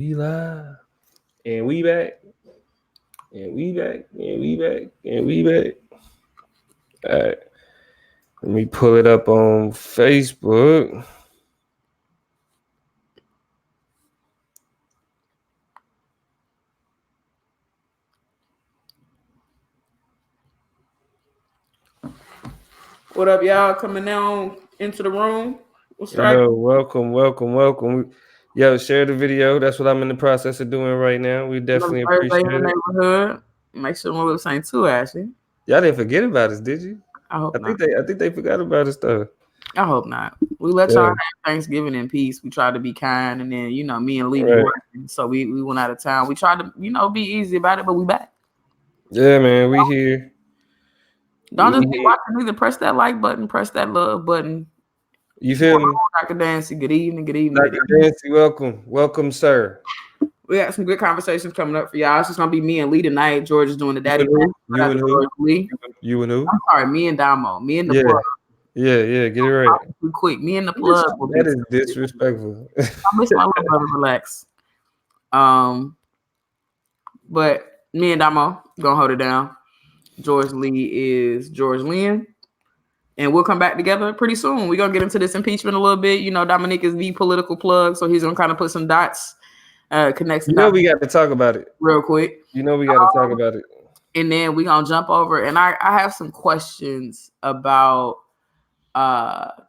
We live. And we back. And we back. And we back. And we back. All right. Let me pull it up on Facebook. What up, y'all? Coming down into the room. What's right? Yo, welcome. Yo, share the video. That's what I'm in the process of doing right now. We Another definitely Thursday in appreciate the it. neighborhood. Make sure my lips ain't too ashy. Y'all didn't forget about us, did you? I hope I not. think they forgot about us though. I hope not. We let y'all Yeah, have Thanksgiving in peace. We tried to be kind, and then me and Lee be right. working, so we went out of town. We tried to be easy about it, but we back. Yeah, man. We here. Don't We just be here. watching. Either press that like button, press that love button. You What's feel going me? on, Dr. Dancy? Good evening. Good evening. Good Dr. evening. Dancy, welcome. Welcome, sir. We got some good conversations coming up for y'all. It's just gonna be me and Lee tonight. George is doing the You daddy and rant. who? Shout You out and to who? George Lee. You and who? I'm sorry, me and Damo. Me and the Yeah, plug. yeah. Get it right. Too quick. Me and the plug will be. That is disrespectful. I miss my little brother. Relax. Um, but me and Damo gonna hold it down. George Lee is George Lynn, and we'll come back together pretty soon. We're gonna get into this impeachment a little bit. Dominic is the political plug, so he's gonna kind of put some dots, connect some You know dots we got to talk about it. real quick. You know we got to talk about it. And then we're gonna jump over, and I have some questions about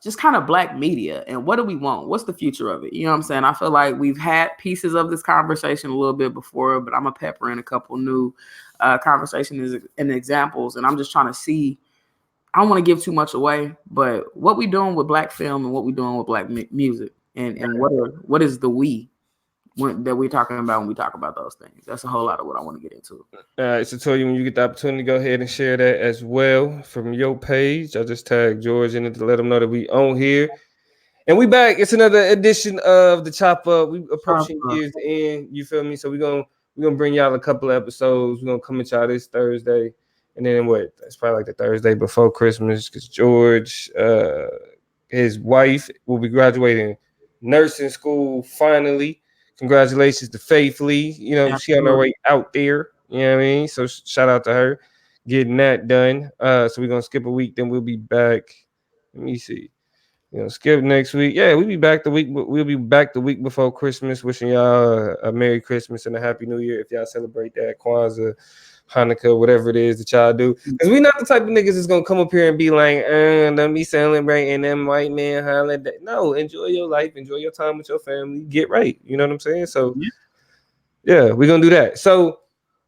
just kind of black media and what do we want, what's the future of it. You know what I'm saying? I feel like we've had pieces of this conversation a little bit before, but I'm gonna pepper in a couple new conversations and examples, and I'm just trying to see. I don't want to give too much away, but what we doing with black film and what we doing with black music, and what is the that we're talking about when we talk about those things. That's a whole lot of what I want to get into. All right, so tell you when you get the opportunity, go ahead and share that as well from your page. I just tagged George in it to let him know that we on here. And we back. It's another edition of the Chop Up. We approaching years in. You feel me? So we're gonna bring y'all a couple of episodes. We're gonna come at y'all this Thursday, and then what? It's probably like the Thursday before Christmas because George, his wife, will be graduating nursing school finally. Congratulations to Faith Lee. You know she on her way out there. You know what I mean? So shout out to her getting that done. So we're gonna skip a week, then we'll be back. Let me see. Skip next week. Yeah, we'll be back the week. We'll be back the week before Christmas. Wishing y'all a Merry Christmas and a Happy New Year if y'all celebrate that Kwanzaa, Hanukkah, whatever it is that y'all do. Because we not the type of niggas that's gonna come up here and be like, don't be celebrating them white man holiday. No, enjoy your life, enjoy your time with your family, get right. You know what I'm saying? So yeah, we're gonna do that. So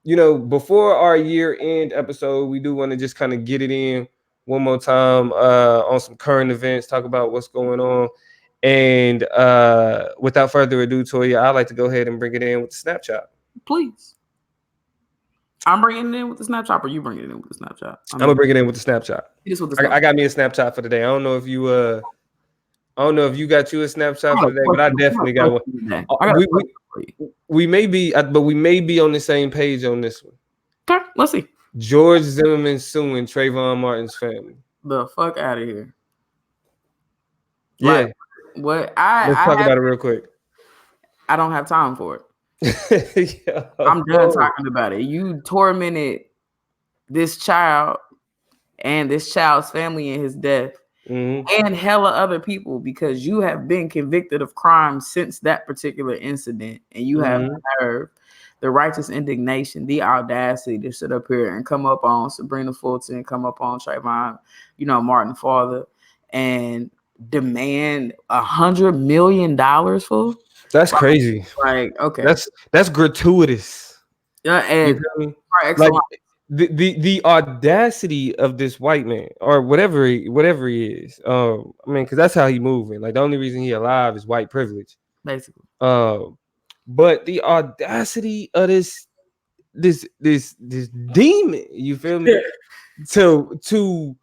before our year end episode, we do want to just kind of get it in one more time on some current events, talk about what's going on. And without further ado, Toya, I'd like to go ahead and bring it in with the Snapchat. Please. I'm bringing it in with the Snapchat, or you bringing it in with the Snapchat? I'm gonna bring it in with the Snapchat. I got me a Snapchat for today. I don't know if you got you a Snapchat for today, but I definitely got one. We may be, but we may be on the same page on this one. Okay, let's see. George Zimmerman suing Trayvon Martin's family. The fuck out of here. Yeah. Like, what Let's talk about it real quick. I don't have time for it. I'm done talking about it. You tormented this child and this child's family in his death, and hella other people because you have been convicted of crime since that particular incident, and you have the nerve, the righteous indignation, the audacity to sit up here and come up on Sabrina Fulton, come up on Trayvon, Martin father, and demand $100 million for. That's crazy. Like, okay, that's gratuitous. Yeah, and like the audacity of this white man or whatever he is. I mean, because that's how he moving. Like the only reason he alive is white privilege, basically. But the audacity of this demon, you feel me? To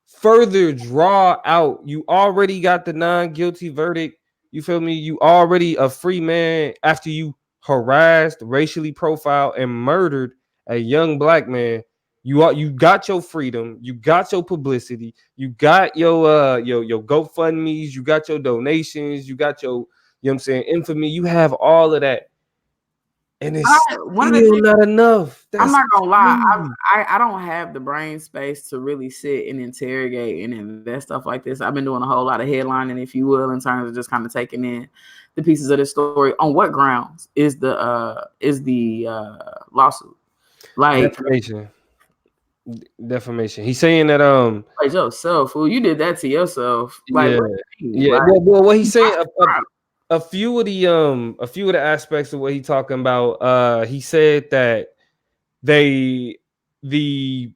further draw out, you already got the non-guilty verdict. You feel me? You already a free man after you harassed, racially profiled, and murdered a young black man. You got your freedom, you got your publicity, you got your GoFundMe's, you got your donations, you got your, you know what I'm saying, infamy. You have all of that. and it's One of the still things, not enough. I'm That's not gonna lie, crazy. I don't have the brain space to really sit and interrogate and invest stuff like this. I've been doing a whole lot of headlining, if you will, in terms of just kind of taking in the pieces of the story. On what grounds is the lawsuit? Like, Defamation. Defamation. He's saying that like yourself, fool, you did that to yourself. Like, yeah, what do you mean? yeah. Like, Well, what he's saying, proud. a few of the aspects of what he talking about. He said that they the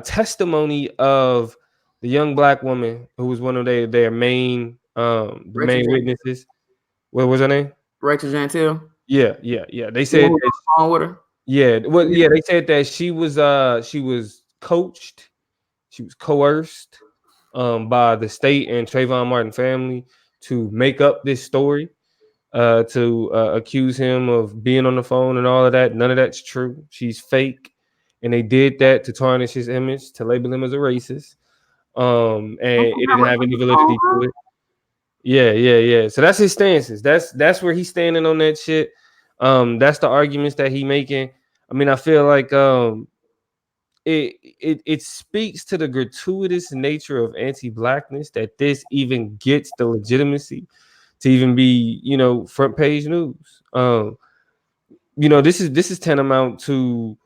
testimony of the young black woman who was one of their main the Rachel, main witnesses. What was her name? Rachel Gentile, Yeah, yeah, yeah. They the one said who's that on the phone with her. yeah, well, Yeah. yeah, they said that she was coached, she was coerced by the state and Trayvon Martin family to make up this story, to accuse him of being on the phone and all of that. None of that's true. She's fake, and they did that to tarnish his image, to label him as a racist. And Don't you it have didn't Rachel have any on the phone, validity to it. Yeah, yeah, yeah. So that's his stances. That's where he's standing on that shit. That's the arguments that he making. I mean, I feel like it speaks to the gratuitous nature of anti-blackness that this even gets the legitimacy to even be, front page news. This is tantamount to,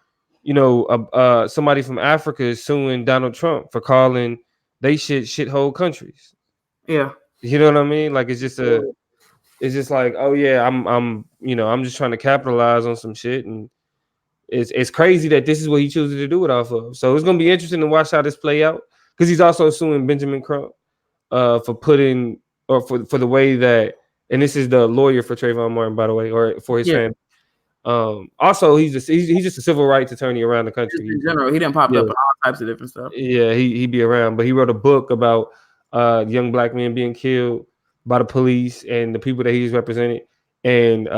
somebody from Africa is suing Donald Trump for calling they shithole countries. Yeah. You know what I mean? Like it's just like, oh yeah, I'm just trying to capitalize on some shit, and it's crazy that this is what he chooses to do it off of. So it's gonna be interesting to watch how this play out, because he's also suing Benjamin Crump for putting, or for the way that, and this is the lawyer for Trayvon Martin, by the way, or for his Yeah. family. Also, he's just a civil rights attorney around the Just country. in general, he done popped Yeah, up in all types of different stuff. yeah, he be around, but he wrote a book about young black men being killed by the police and the people that he's represented. And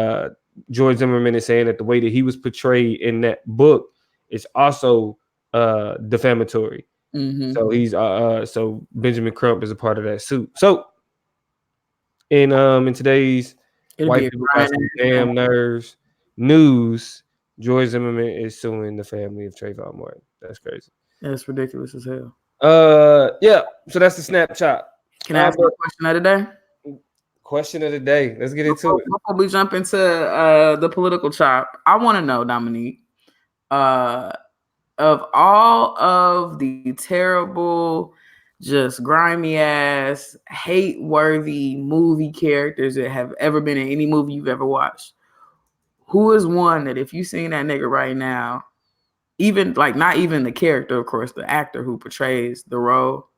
George Zimmerman is saying that the way that he was portrayed in that book is also defamatory. Mm-hmm. So so Benjamin Crump is a part of that suit. So in today's It'll be white a people got grind some ass day. damn nerves news, George Zimmerman is suing the family of Trayvon Martin. That's crazy. That's ridiculous as hell. Yeah. So that's the Snapchat. Can I ask But my question of the day? question of the day. Let's get into it. Before we jump into the political chop, I want to know, Dominique, uh, of all of the terrible, just grimy ass, hate worthy movie characters that have ever been in any movie you've ever watched, who is one that if you seen that nigga right now, even like not even the character, of course, the actor who portrays the role,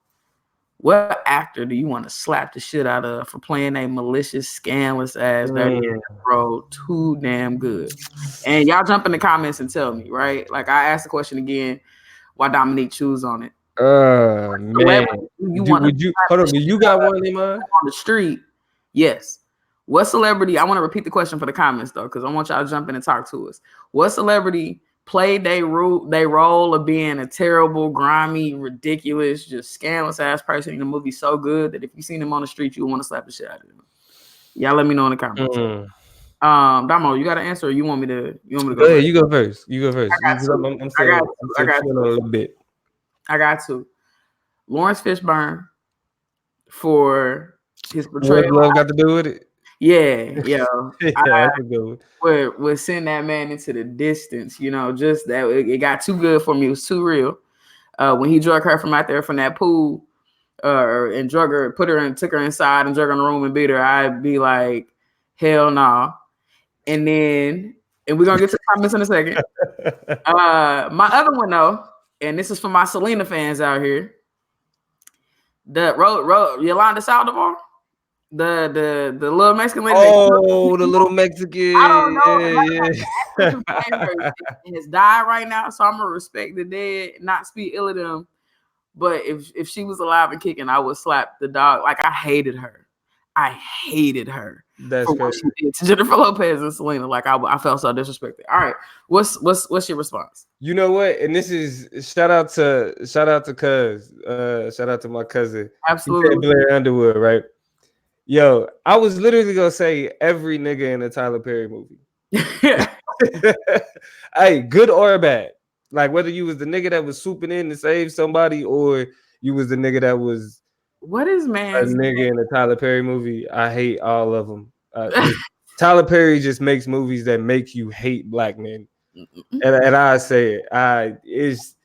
what actor do you want to slap the shit out of for playing a malicious, scandalous ass dirty role too damn good? And y'all jump in the comments and tell me, right? Like I asked the question again, why Dominique choose on it? Man. Would you hold on? Do you got one in mind? On the street? Yes. What celebrity? I want to repeat the question for the comments though, because I want y'all to jump in and talk to us. What celebrity played they role of being a terrible, grimy, ridiculous, just scandalous ass person in the movie so good that if you seen him on the street, you would want to slap the shit out of him? Y'all let me know in the comments. Damo, you got an answer, or you want me to go ahead, first? You go first. You go first. I got two. I'm still a little bit. I got two. Lawrence Fishburne for his portrayal. What love got to do with it? Yeah. Yeah, that's a good one. Would send that man into the distance, just that it got too good for me. It was too real. When he drug her from out there from that pool, and drug her, took her inside and drug her in the room and beat her, I'd be like, hell nah. And we're gonna get to the comments in a second. My other one though, and this is for my Selena fans out here. The road Yolanda Saldivar. The little Mexican lady. Oh, the little Mexican. I don't know. Yeah. Has died right now, so I'm gonna respect the dead, not speak ill of them. But if she was alive and kicking, I would slap the dog. Like I hated her. That's for what she did to Jennifer Lopez and Selena. Like I felt so disrespected. All right, what's your response? You know what? And this is shout out to Cuz. Shout out to my cousin. Absolutely. Blair Underwood, right? Yo, I was literally gonna say every nigga in a Tyler Perry movie. Hey, good or bad. Like whether you was the nigga that was swooping in to save somebody or you was the nigga that was What is a man's nigga in the Tyler Perry movie. I hate all of them. Tyler Perry just makes movies that make you hate black men, and I say it. I is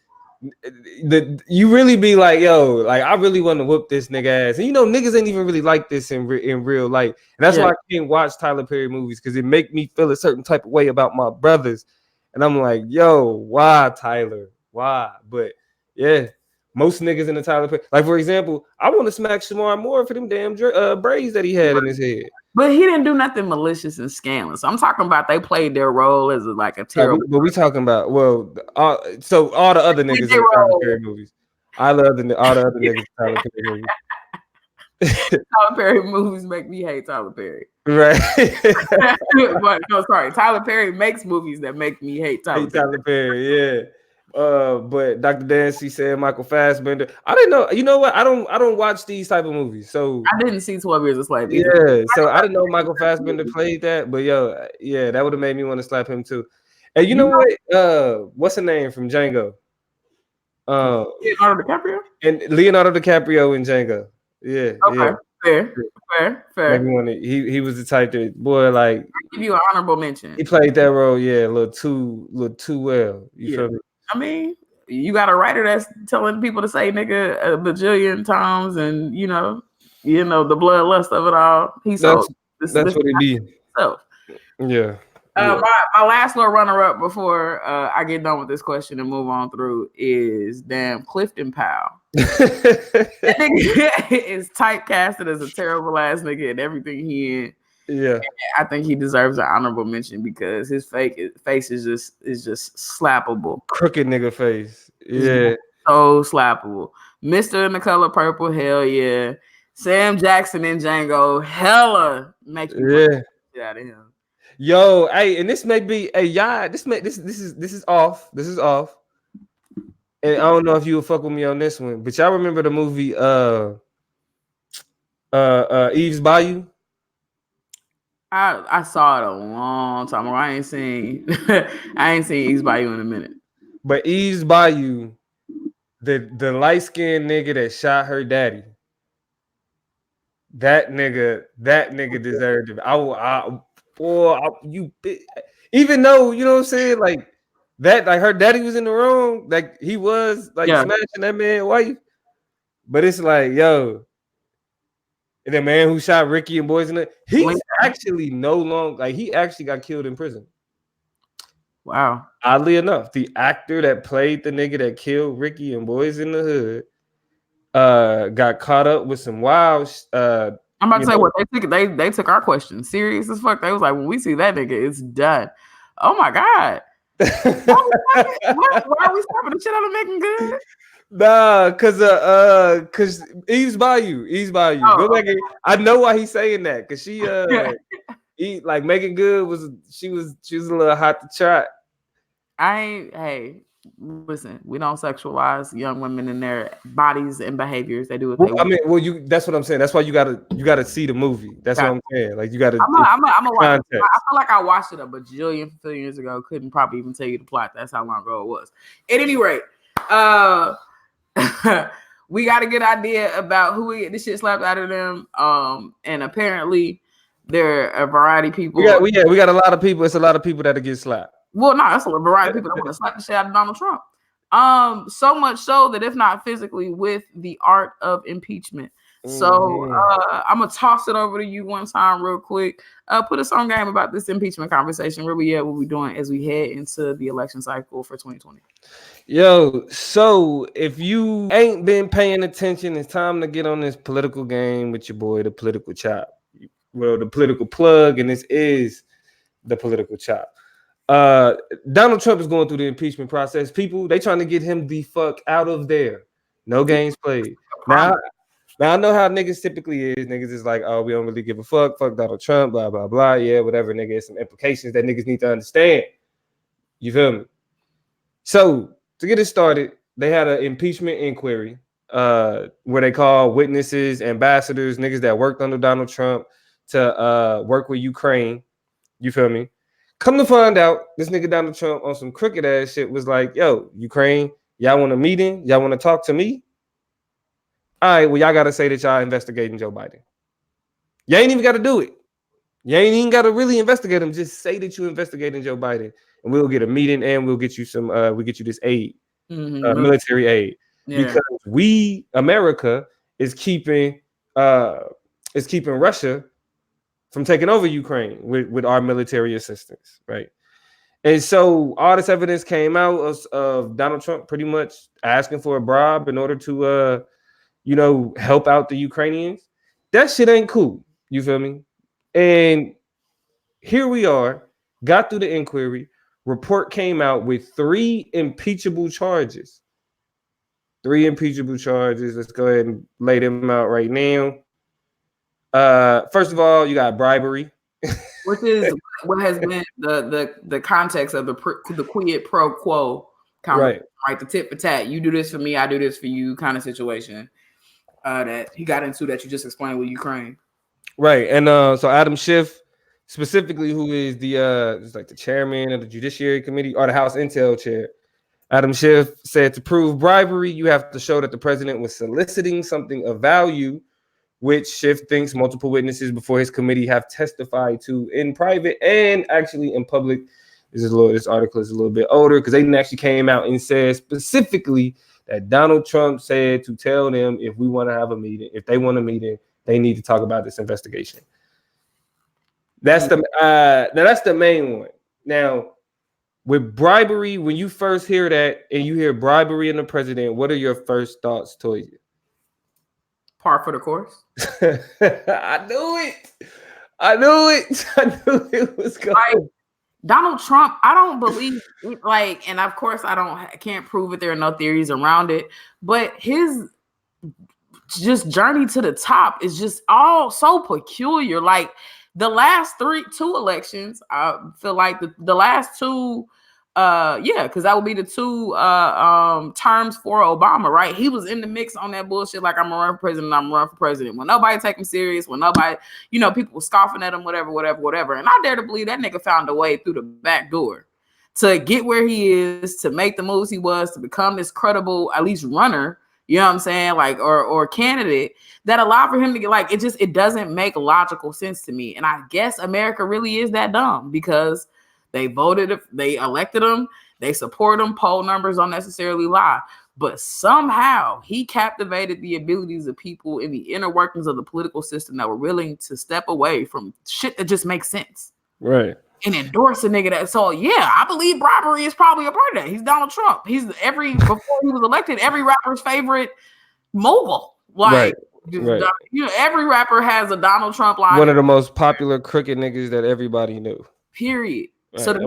you really be like, yo, like I really want to whoop this nigga ass, and you know niggas ain't even really like this in real life, and that's why I can't watch Tyler Perry movies because it make me feel a certain type of way about my brothers, and I'm like, yo, why Tyler, why? But yeah. Most niggas in the Tyler Perry, like for example, I want to smack Shamar Moore for them damn braids that he had in his head. But he didn't do nothing malicious and scandalous. I'm talking about they played their role as like a terrible. But we talking about so all the other niggas in the Tyler Perry movies. I love all the other niggas in Tyler Perry movies. Tyler Perry movies make me hate Tyler Perry. Right. But no, sorry. Tyler Perry makes movies that make me hate Tyler Perry. Yeah. But Dr. Dancy said Michael Fassbender. I didn't know. You know what? I don't watch these type of movies. So I didn't see 12 Years a Slave either. Yeah. So I didn't know Michael Fassbender played that. But yo, yeah, that would have made me want to slap him too. And you know what? What's the name from Django? Leonardo DiCaprio? And Leonardo DiCaprio in Django. Yeah. Okay. Yeah. Fair. He was the type that boy like I'll give you an honorable mention. He played that role, a little too well. You feel me? I mean, you got a writer that's telling people to say nigga a bajillion times, and you know the bloodlust of it all. That's what it be. So, yeah. My last little runner-up before I get done with this question and move on through is damn Clifton Powell. That nigga is typecasted as a terrible ass nigga in everything he in. Yeah, and I think he deserves an honorable mention because his face is just slappable. Crooked nigga face. Yeah, so slappable. Mr. in The Color Purple, hell yeah. Sam Jackson in Django, hella make you get out of him. Yo, hey, and this may be this is off. This is off. And I don't know if you will fuck with me on this one, but y'all remember the movie Eve's Bayou? I saw it a long time ago. I ain't seen Eve's Bayou in a minute. But Eve's Bayou, the light-skinned nigga that shot her daddy. That nigga deserved it. Even though, you know what I'm saying, like that, like her daddy was in the wrong, like he was like smashing that man's wife. But it's like, yo, the man who shot Ricky and Boys in it, he's actually no longer, like he actually got killed in prison. Wow. Oddly enough, the actor that played the nigga that killed Ricky and Boys in the Hood got caught up with some wild I'm about to say what they took our question serious as fuck. They was like, when we see that nigga, it's done. Oh my God. why are we stopping the shit out of Making Good? Nah, cause Eve's Bayou. Go back and I know why he's saying that. Cause she like Making Good she was a little hot to trot. Hey, listen, we don't sexualize young women in their bodies and behaviors. They do what they want. I mean, that's what I'm saying. That's why you gotta see the movie. That's what I'm saying. Like you gotta. I'm a watch. I feel like I watched it a bajillion years ago. Couldn't probably even tell you the plot. That's how long ago it was. At any rate, we got a good idea about who we get this shit slapped out of them. And apparently there are a variety of people. We got a lot of people. It's a lot of people that get slapped. Well, no, that's a variety of people that want to slap the shit out of Donald Trump. So much so that if not physically, with the art of impeachment. So I'm gonna toss it over to you one time real quick. Put us on game about this impeachment conversation. Where we at? What we doing as we head into the election cycle for 2020? Yo, so if you ain't been paying attention, it's time to get on this political game with your boy, the Political Chop. Well, the Political Plug, and this is the Political Chop. Donald Trump is going through the impeachment process. People, they trying to get him the fuck out of there. No games played. Now I know how niggas typically is. Niggas is like, oh, we don't really give a fuck. Fuck Donald Trump, blah, blah, blah. Yeah, whatever, nigga. It's some implications that niggas need to understand. You feel me? So, to get it started, they had an impeachment inquiry where they call witnesses, ambassadors, niggas that worked under Donald Trump to work with Ukraine. You feel me? Come to find out, this nigga Donald Trump on some crooked ass shit was like, yo, Ukraine, y'all want a meeting? Y'all want to talk to me? All right, well, y'all got to say that y'all investigating Joe Biden. You ain't even got to do it. You ain't even got to really investigate him. Just say that you investigating Joe Biden, and we'll get a meeting, and we'll get you some. We get you this aid, military aid, because we, America, is keeping Russia from taking over Ukraine with our military assistance, right? And so all this evidence came out of Donald Trump pretty much asking for a bribe in order to, help out the Ukrainians. That shit ain't cool. You feel me? And here we are, got through the inquiry. Report came out with 3 impeachable charges. 3 impeachable charges. Let's go ahead and lay them out right now. First of all, you got bribery, which is what has been the context of the quid pro quo conversation, right? The tit for tat. You do this for me, I do this for you, kind of situation that he got into that you just explained with Ukraine, right? And so Adam Schiff, specifically, who is the chairman of the Judiciary Committee or the House Intel chair. Adam Schiff said to prove bribery, you have to show that the president was soliciting something of value, which Schiff thinks multiple witnesses before his committee have testified to in private and actually in public. This article is a little bit older because they actually came out and said specifically that Donald Trump said to tell them if we want to have a meeting, if they want a meeting, they need to talk about this investigation. That's the main one. Now, with bribery, when you first hear that and you hear bribery in the president, what are your first thoughts towards you? Par for the course. I knew it was going. Like, Donald Trump, I don't believe and of course I can't prove it. There are no theories around it, but his just journey to the top is just all so peculiar. Like the last two elections, I feel like the last two, because that would be the 2 terms for Obama, right? He was in the mix on that bullshit, like I'm gonna run for president. When nobody take him serious, when nobody, people were scoffing at him, whatever. And I dare to believe that nigga found a way through the back door to get where he is, to make the moves he was, to become this credible, at least runner, you know what I'm saying? Like, or candidate that allowed for him to get it doesn't make logical sense to me. And I guess America really is that dumb because they elected him, they support him, poll numbers don't necessarily lie. But somehow he captivated the abilities of people in the inner workings of the political system that were willing to step away from shit that just makes sense. Right. And endorse a nigga that. So yeah, I believe bribery is probably a part of that. He's Donald Trump. He's before he was elected, every rapper's favorite mogul. Like, right. Every rapper has a Donald Trump line. One of the most popular crooked niggas that everybody knew. Period. Right. So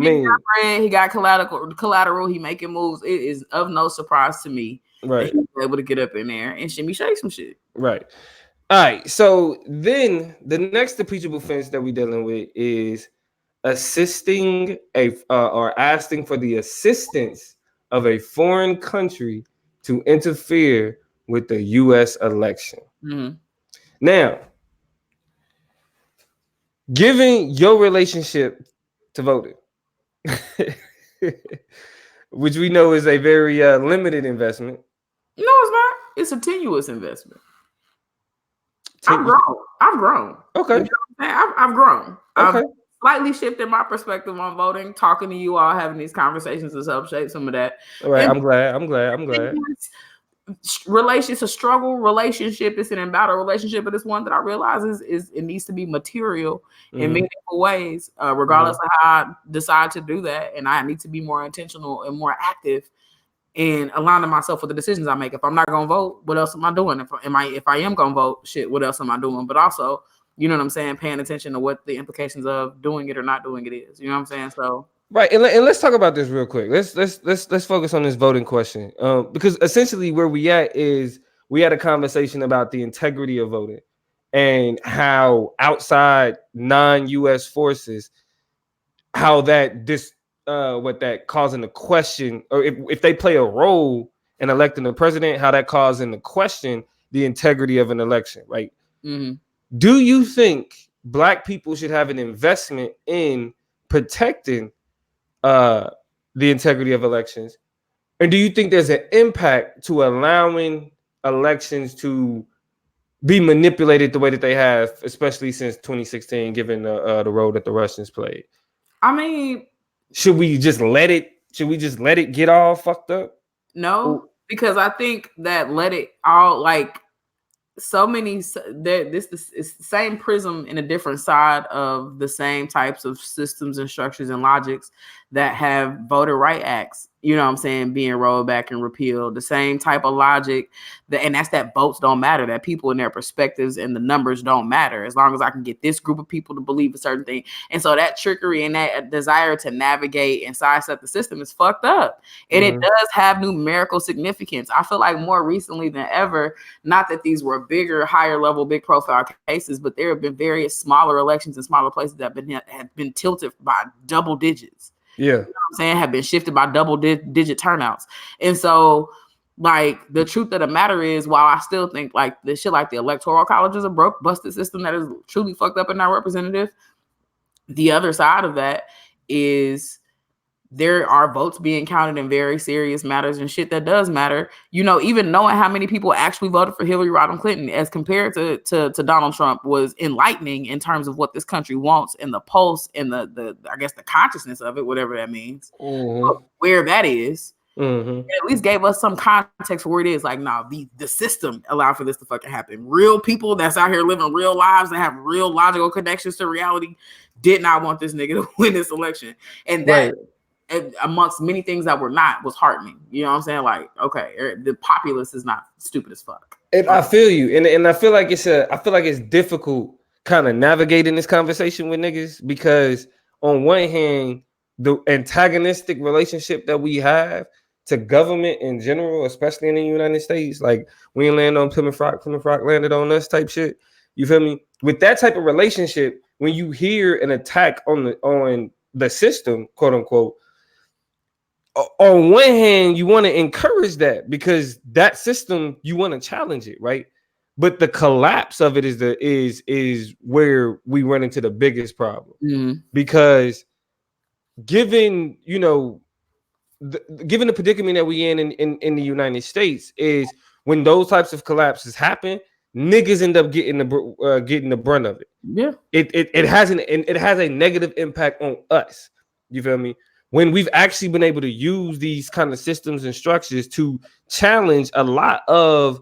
he got collateral. He making moves. It is of no surprise to me that he was able to get up in there and shimmy shake some shit. Right. All right. So then the next impeachable offense that we're dealing with is assisting or asking for the assistance of a foreign country to interfere with the U.S. election. Mm-hmm. Now, given your relationship to voting, which we know is a very limited investment. No, it's not. It's a tenuous investment. I've grown. Okay. You know what I'm saying? I've grown. Okay. I've slightly shifted my perspective on voting, talking to you all, having these conversations has helped shape some of that. All right. I'm glad. It's a struggle relationship. It's an embattled relationship, but it's one that I realize is it needs to be material in meaningful ways, regardless of how I decide to do that. And I need to be more intentional and more active in aligning myself with the decisions I make. If I'm not gonna vote, what else am I doing? If I am gonna vote, shit, what else am I doing? But also, you know what I'm saying, paying attention to what the implications of doing it or not doing it is. You know what I'm saying? So. Right, and let's talk about this real quick. Let's focus on this voting question, because essentially where we at is we had a conversation about the integrity of voting and how outside non-U.S. forces, how that causing the question, or if they play a role in electing the president, how that causing the question the integrity of an election, right? Mm-hmm. Do you think Black people should have an investment in protecting the integrity of elections? And do you think there's an impact to allowing elections to be manipulated the way that they have, especially since 2016, given the role that the Russians played? I mean, should we just let it? Should we just let it get all fucked up? No, because I think that let it all like so many this is the same prism in a different side of the same types of systems and structures and logics that have voter right acts, you know what I'm saying, being rolled back and repealed. The same type of logic and that's that votes don't matter, that people and their perspectives and the numbers don't matter as long as I can get this group of people to believe a certain thing. And so that trickery and that desire to navigate and sidestep the system is fucked up. And it does have numerical significance. I feel like more recently than ever, not that these were bigger, higher level, big profile cases, but there have been various smaller elections in smaller places that have been tilted by double digits. Yeah. You know what I'm saying? Have been shifted by double digit turnouts. And so, like, the truth of the matter is, while I still think like the shit like the electoral college is a broke, busted system that is truly fucked up and not representative, the other side of that is there are votes being counted in very serious matters and shit that does matter. You know, even knowing how many people actually voted for Hillary Rodham Clinton as compared to Donald Trump was enlightening in terms of what this country wants and the pulse and the I guess the consciousness of it, whatever that means, where that is. It at least gave us some context for where it is. Like, nah, the system allowed for this to fucking happen. Real people that's out here living real lives that have real logical connections to reality did not want this nigga to win this election. And that amongst many things that were not was heartening. You know what I'm saying? Like, okay, the populace is not stupid as fuck. And I feel you. And I feel like it's difficult kind of navigating this conversation with niggas because on one hand, the antagonistic relationship that we have to government in general, especially in the United States, like we ain't land on Plymouth Rock landed on us type shit. You feel me? With that type of relationship, when you hear an attack on the system, quote unquote, on one hand, you want to encourage that because that system, you want to challenge it, right? But the collapse of it is where we run into the biggest problem because given given the predicament that we in the United States is when those types of collapses happen, niggas end up getting the brunt of it. Yeah, it has a negative impact on us. You feel me? When we've actually been able to use these kind of systems and structures to challenge a lot of,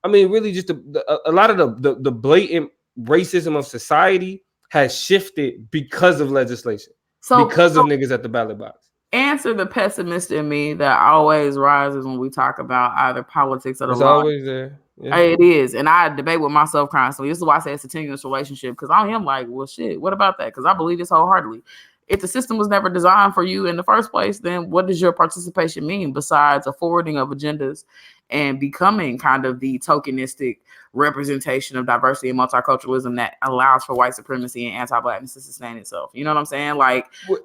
I mean, really just a lot of the blatant racism of society has shifted because of legislation, because of niggas at the ballot box. Answer the pessimist in me that always rises when we talk about either politics or the law. It's always there. Yeah. It is. And I debate with myself constantly. This is why I say it's a tenuous relationship, because I am like, well, shit, what about that? Because I believe this wholeheartedly. If the system was never designed for you in the first place, then what does your participation mean besides a forwarding of agendas and becoming kind of the tokenistic representation of diversity and multiculturalism that allows for white supremacy and anti-blackness to sustain itself? You know what I'm saying? Like, to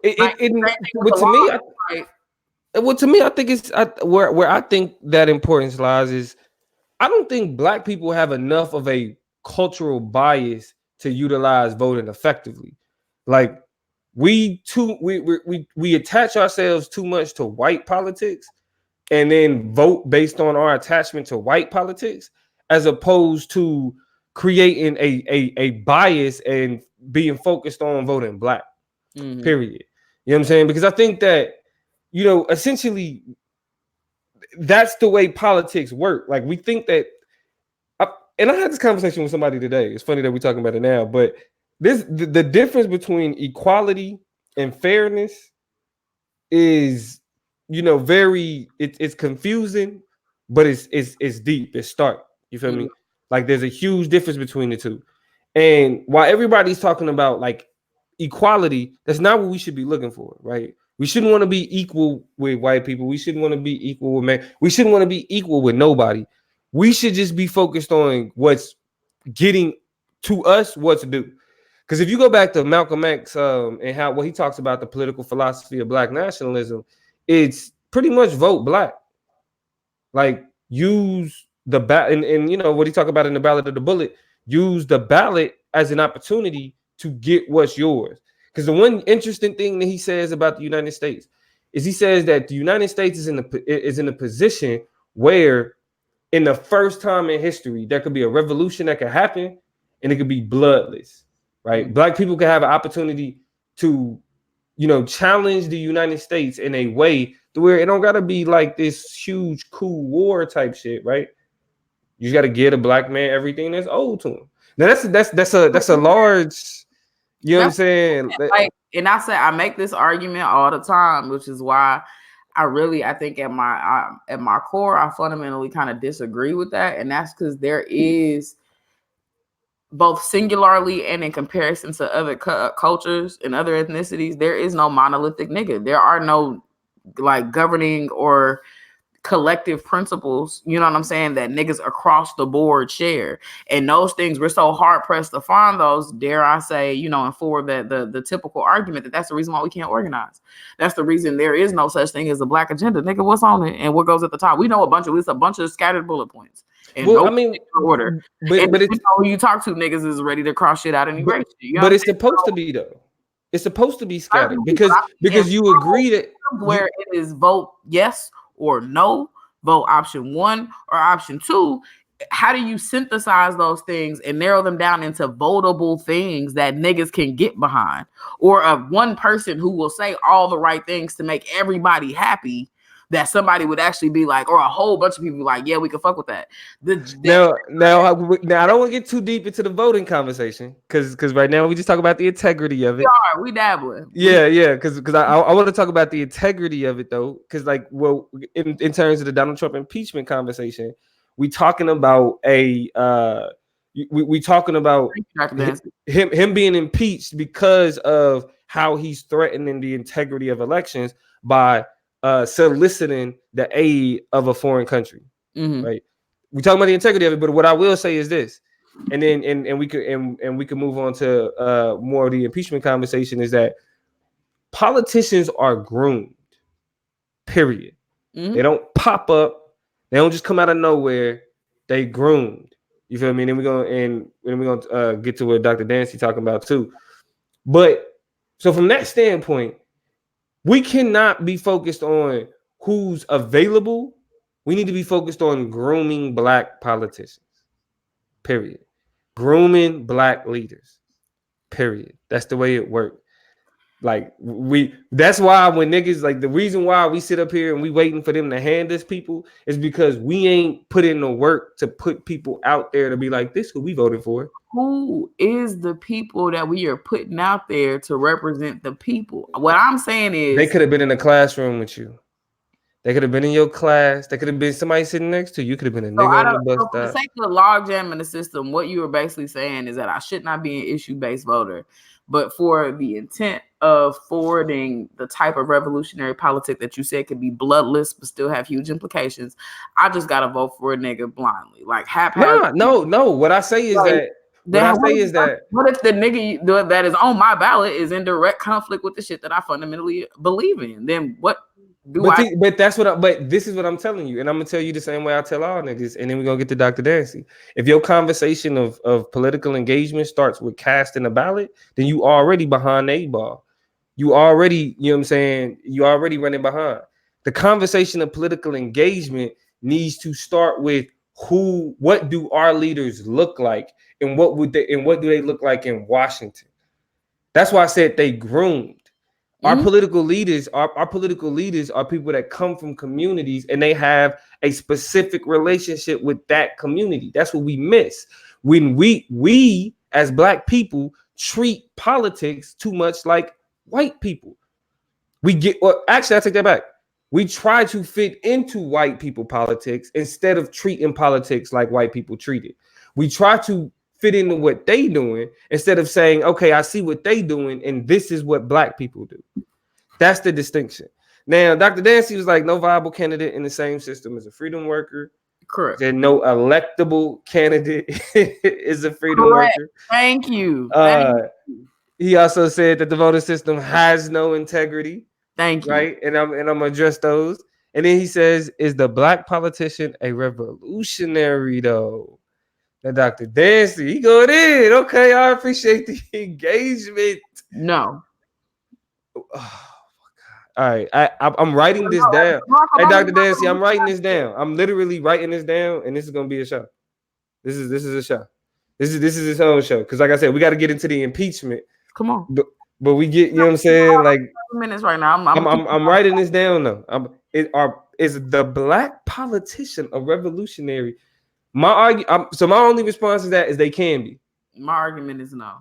me, I think it's where I think that importance lies is I don't think black people have enough of a cultural bias to utilize voting effectively. Like we attach ourselves too much to white politics and then vote based on our attachment to white politics, as opposed to creating a bias and being focused on voting black. Period. You know what I'm saying? Because I think that, essentially that's the way politics work. Like we think that, and I had this conversation with somebody today. It's funny that we're talking about it now, but the difference between equality and fairness is, it's confusing, but it's deep, it's stark. You feel me? Like there's a huge difference between the two. And while everybody's talking about like equality, that's not what we should be looking for, right? We shouldn't want to be equal with white people. We shouldn't want to be equal with men. We shouldn't want to be equal with nobody. We should just be focused on what's getting to us what to do. Because if you go back to Malcolm X and what he talks about the political philosophy of black nationalism, it's pretty much vote black. Like use the ballot, and what he talk about in the Ballot of the Bullet, use the ballot as an opportunity to get what's yours. Because the one interesting thing that he says about the United States is he says that the United States is in a position where, in the first time in history, there could be a revolution that could happen, and it could be bloodless. Right? Black people could have an opportunity to, challenge the United States in a way to where it don't gotta be like this huge cool war type shit, right? You just gotta give a black man everything that's owed to him. Now that's a large, you know what I'm saying? Like, and I make this argument all the time, which is why I think at my core, I fundamentally kind of disagree with that, and that's because there is, both singularly and in comparison to other cultures and other ethnicities, there is no monolithic nigga. There are no like governing or collective principles, you know what I'm saying, that niggas across the board share. And those things, we're so hard pressed to find those, dare I say, and for the typical argument that's the reason why we can't organize. That's the reason there is no such thing as a black agenda. Nigga, what's on it and what goes at the top? We know it's a bunch of scattered bullet points. And well, I mean, order. But it's, who you talk to, niggas is ready to cross shit out and erase shit. But it's supposed to be though. It's supposed to be scattered because you agree that where it is vote yes or no, vote option 1 or option 2. How do you synthesize those things and narrow them down into votable things that niggas can get behind, or one person who will say all the right things to make everybody happy, that somebody would actually be like, or a whole bunch of people like, yeah, we can fuck with that. Now I don't want to get too deep into the voting conversation because right now we just talk about the integrity of it. We dabbling. Yeah, because I want to talk about the integrity of it though, because like, well, in terms of the Donald Trump impeachment conversation, we talking about we talking about him being impeached because of how he's threatening the integrity of elections by soliciting the aid of a foreign country, right? We talking about the integrity of it, but what I will say is this, and then and we could move on to more of the impeachment conversation, is that politicians are groomed. Period. They don't pop up. They don't just come out of nowhere. They groomed. You feel me? And then we're gonna get to what Dr. Dancy talking about too. But so from that standpoint, we cannot be focused on who's available. We need to be focused on grooming black politicians. Period. Grooming black leaders. Period. That's the way it works. Like that's why when niggas, like, the reason why we sit up here and we waiting for them to hand us people is because we ain't put in the work to put people out there to be like, this who we voted for. Who is the people that we are putting out there to represent the people? What I'm saying is, they could have been in a classroom with you. They could have been in your class. They could have been somebody sitting next to you. You could have been a nigga on the bus stop. For the sake of the logjam in the system, what you were basically saying is that I should not be an issue-based voter. But for the intent of forwarding the type of revolutionary politic that you said could be bloodless but still have huge implications, I just gotta vote for a nigga blindly. Like haphazard. No. What I say is what if the nigga that is on my ballot is in direct conflict with the shit that I fundamentally believe in? Then what but this is what I'm telling you, and I'm gonna tell you the same way I tell all niggas, and then we're gonna get to Dr. Dancy. If your conversation of political engagement starts with casting a ballot, then you already behind the 8 ball. You already, you know what I'm saying, you already running behind. The conversation of political engagement needs to start with what do our leaders look like, and what do they look like in Washington? That's why I said they groomed. Our political leaders are people that come from communities and they have a specific relationship with that community. That's what we miss when we as black people treat politics too much like white people. Actually, I take that back. We try to fit into white people politics instead of treating politics like white people treat it. We try to fit into what they doing instead of saying, okay, I see what they doing and this is what black people do. That's the distinction. Now, Dr. Dancy was like, no viable candidate in the same system as a freedom worker. Correct. There's no electable candidate is a freedom worker. Thank you. He also said that the voting system has no integrity. Thank you. Right? And I'm gonna address those. And then he says, is the black politician a revolutionary though? Now, Dr. Dancy, he going in. Okay, I appreciate the engagement. No. All right, I'm writing this down. Hey, Dr. Dancy, I'm writing this down. I'm literally writing this down, and this is gonna be a show. This is a show. This is its own show. Because like I said, we got to get into the impeachment. Come on. But we get, you know what I'm saying? Like minutes right now. I'm writing this down though. Is the black politician a revolutionary? My only response to that is they can be. My argument is no.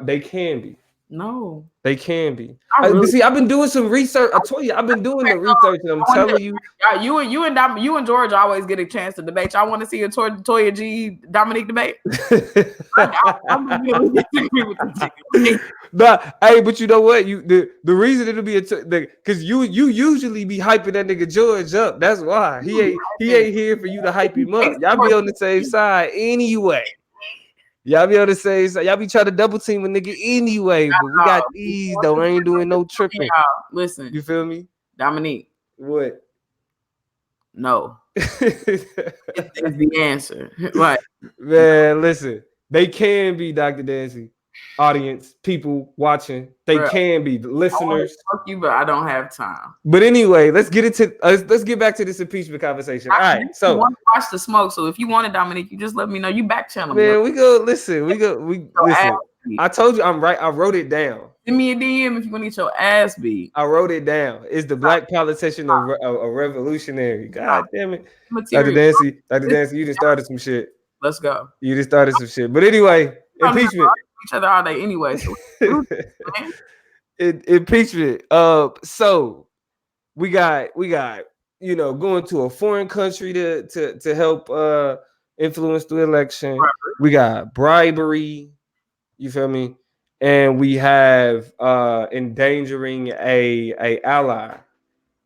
They can be. No, they can be. See, I've been doing some research. I told you, I've been doing the research, and I'm telling you, you and George always get a chance to debate. Y'all want to see a Toya G Dominique debate? But you know what? The reason it'll be because you usually be hyping that nigga George up. That's why he ain't here for you to hype him up. Y'all be on the same side anyway. Y'all be on the same side. Y'all be trying to double team a nigga anyway. But we got these though. I ain't doing no tripping. Listen, you feel me, Dominique? What? No. Is the answer. Like, man, listen. They can be, Dr. Dancy. Audience, people watching, they can be the listeners. Fuck you, but I don't have time. But anyway, let's get back to this impeachment conversation. All right, so you want to watch the smoke. So if you want it, Dominique, you just let me know. You back channel. Man, we listen. I told you I'm right. I wrote it down. Send me a DM if you want to get your ass beat. I wrote it down. Is the black politician a revolutionary? God damn it, Dr. Dancy, you just started some shit. Let's go. You just started some shit. But anyway, impeachment. Each other all day anyway. So impeachment. So we got going to a foreign country to help influence the election. We got bribery. You feel me? And we have endangering a ally,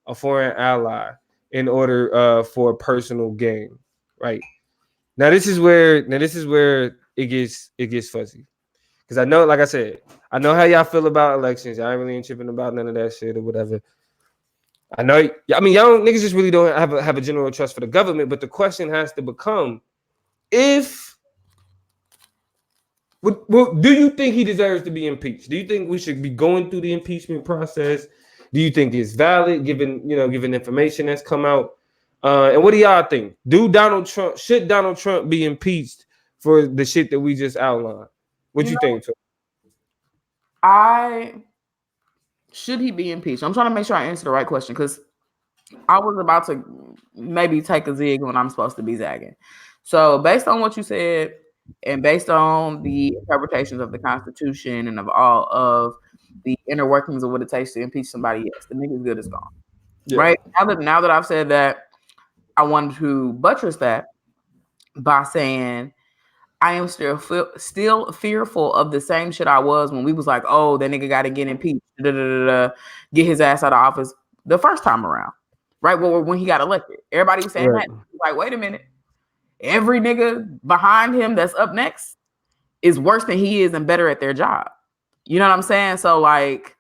a foreign ally, in order for personal gain. Right. Now this is where it gets fuzzy. Because I know, like I said, I know how y'all feel about elections. Y'all ain't really ain't tripping about none of that shit or whatever. I know. I mean, y'all niggas just really don't have a general trust for the government. But the question has to become: do you think he deserves to be impeached? Do you think we should be going through the impeachment process? Do you think it's valid, given information that's come out? And what do y'all think? Should Donald Trump be impeached for the shit that we just outlined? What you think? Should he be impeached? I'm trying to make sure I answer the right question because I was about to maybe take a zig when I'm supposed to be zagging. So based on what you said and based on the interpretations of the Constitution and of all of the inner workings of what it takes to impeach somebody, yes, the nigga's good is gone. Yeah. Right? Now that I've said that, I wanted to buttress that by saying I am still fearful of the same shit I was when we was like, oh, that nigga got to get impeached, get his ass out of office the first time around, right? Well, when he got elected, everybody was saying that. Like, wait a minute, every nigga behind him that's up next is worse than he is and better at their job. You know what I'm saying? So, like,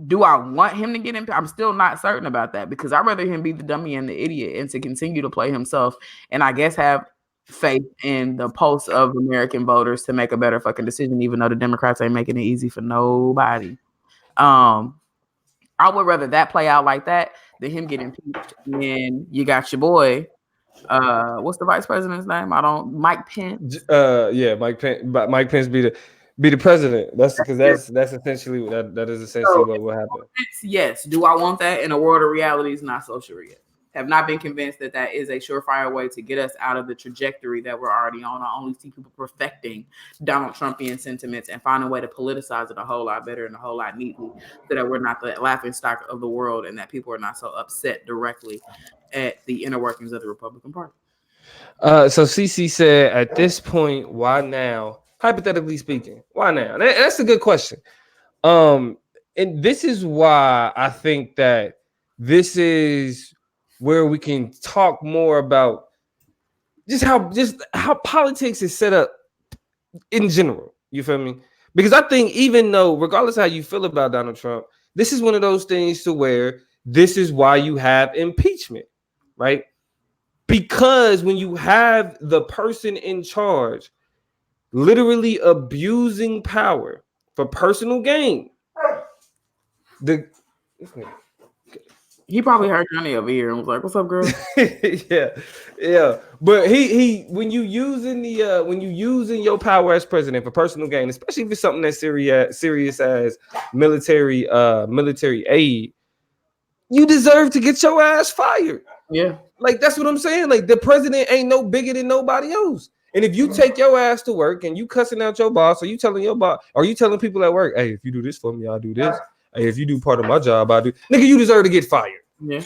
do I want him to get impeached? I'm still not certain about that because I'd rather him be the dummy and the idiot and to continue to play himself and I guess have faith in the pulse of American voters to make a better fucking decision, even though the Democrats ain't making it easy for nobody. I would rather that play out like that than him get impeached. And then you got your boy, what's the vice president's name? Mike Pence. Mike Pence. Mike Pence be the president. That's because that's essentially that is essentially what will happen. Yes. Do I want that in a world of realities, not so sure yet? Have not been convinced that is a surefire way to get us out of the trajectory that we're already on. I only see people perfecting Donald Trumpian sentiments and find a way to politicize it a whole lot better and a whole lot neatly so that we're not the laughing stock of the world and that people are not so upset directly at the inner workings of the Republican Party. So CC said, at this point, why now? Hypothetically speaking, why now? That's a good question. And this is why I think that this is where we can talk more about just how politics is set up in general. You feel me? Because I think even though, regardless of how you feel about Donald Trump, this is one of those things to where this is why you have impeachment, right? Because when you have the person in charge literally abusing power for personal gain, the He probably heard Johnny over here and was like, "What's up, girl?" yeah. But he when you using your power as president for personal gain, especially if it's something that's serious as military aid, you deserve to get your ass fired. Yeah. Like, that's what I'm saying. Like, the president ain't no bigger than nobody else. And if you take your ass to work and you cussing out your boss, or you telling your boss, or you telling people at work, hey, if you do this for me, I'll do this. Hey, if you do part of my job, I'll do. Nigga, you deserve to get fired. Yeah.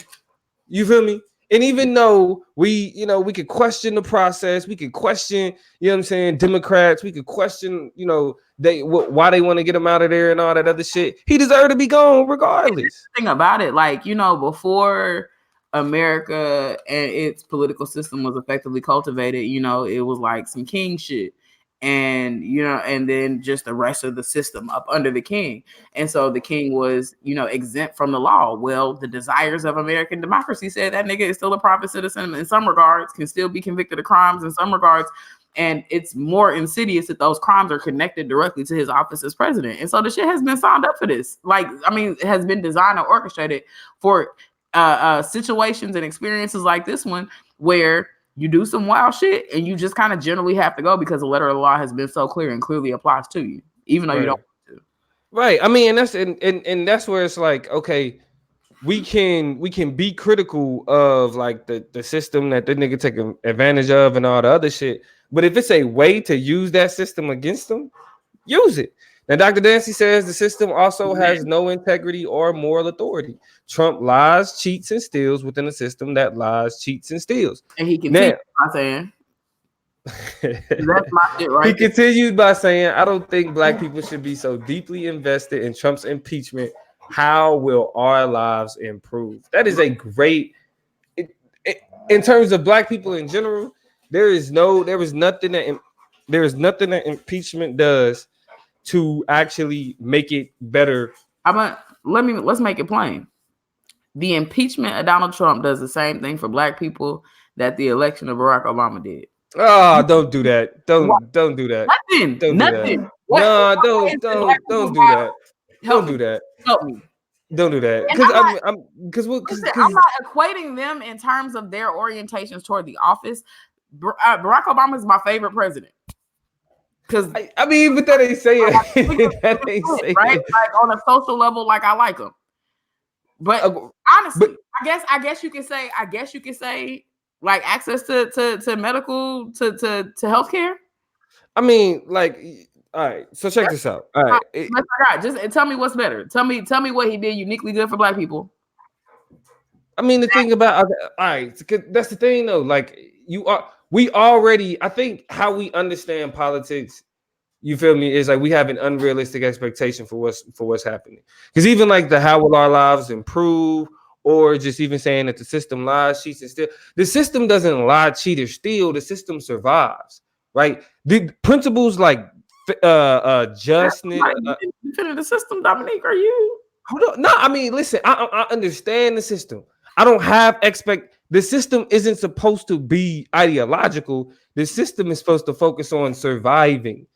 You feel me? And even though we could question the process, we could question, you know what I'm saying, Democrats, we could question, why they want to get him out of there and all that other shit. He deserved to be gone regardless. Thing about it, like, before America and its political system was effectively cultivated, it was like some king shit. And and then just the rest of the system up under the king. And so the king was, exempt from the law. Well, the desires of American democracy said that nigga is still a private citizen in some regards, can still be convicted of crimes in some regards. And it's more insidious that those crimes are connected directly to his office as president. And so the shit has been signed up for this. Like, I mean, it has been designed or orchestrated for situations and experiences like this one, where you do some wild shit and you just kind of generally have to go because the letter of the law has been so clear and clearly applies to you, even though you don't want to. Right. I mean, and that's where it's like, okay, we can be critical of like the system that the nigga taking advantage of and all the other shit. But if it's a way to use that system against them, use it. Now, Dr. Dancy says the system also has no integrity or moral authority. Trump lies, cheats, and steals within a system that lies, cheats, and steals. And he continues by saying, that's my shit, right? He continued by saying, I don't think black people should be so deeply invested in Trump's impeachment. How will our lives improve? That is a great, in terms of black people in general, there is nothing that impeachment does to actually make it better. Let's make it plain. The impeachment of Donald Trump does the same thing for black people that the election of Barack Obama did. Oh, don't do that. Don't do that. Nothing. Don't nothing. Do that. No, don't do that. Don't do that. Help me. Don't do that. Because I'm not equating them in terms of their orientations toward the office. Barack Obama is my favorite president. Because I mean, but that ain't saying that ain't saying right. Like, on a social level, like, I like him. But honestly, I guess you could say like access to medical to healthcare. I mean, like, all right. So check this out. All right, just tell me what's better. Tell me what he did uniquely good for black people. I mean, the thing about all right, that's the thing though. Like, we already. I think how we understand politics, you feel me, is like we have an unrealistic expectation for what's happening. Because even like the how will our lives improve, or just even saying that the system lies, cheats, and steals. The system doesn't lie, cheat, or steal. The system survives, right? The principles like justness. The system, Dominique, are you? Hold on. No, I mean, listen. I understand the system. I don't have the system isn't supposed to be ideological. The system is supposed to focus on surviving.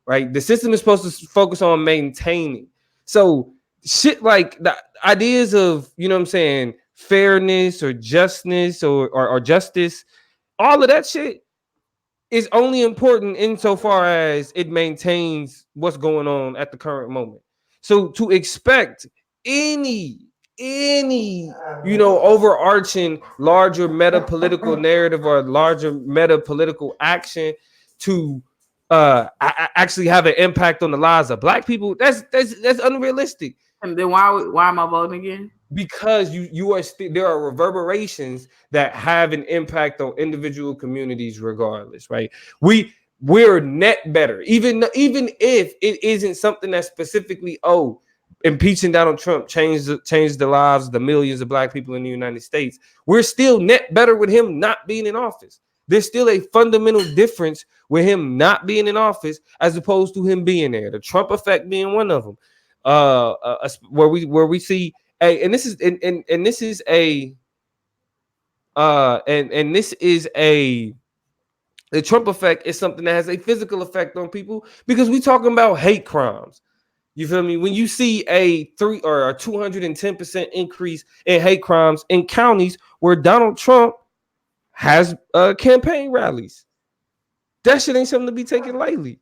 Right, the system is supposed to focus on maintaining. So shit like the ideas of, you know what I'm saying, fairness or justness or justice, all of that shit is only important insofar as it maintains what's going on at the current moment. So to expect any overarching larger meta political narrative or larger meta political action to actually have an impact on the lives of black people, that's unrealistic. And then why am I voting again? Because there are reverberations that have an impact on individual communities regardless, right? We're net better, even if it isn't something that specifically, impeaching Donald Trump changed the lives of the millions of black people in the United States. We're still net better with him not being in office. There's still a fundamental difference with him not being in office as opposed to him being there. The Trump effect being one of them, where we see this is the Trump effect is something that has a physical effect on people because we're talking about hate crimes. You feel me? When you see a 210% increase in hate crimes in counties where Donald Trump has campaign rallies, that shit ain't something to be taken lightly.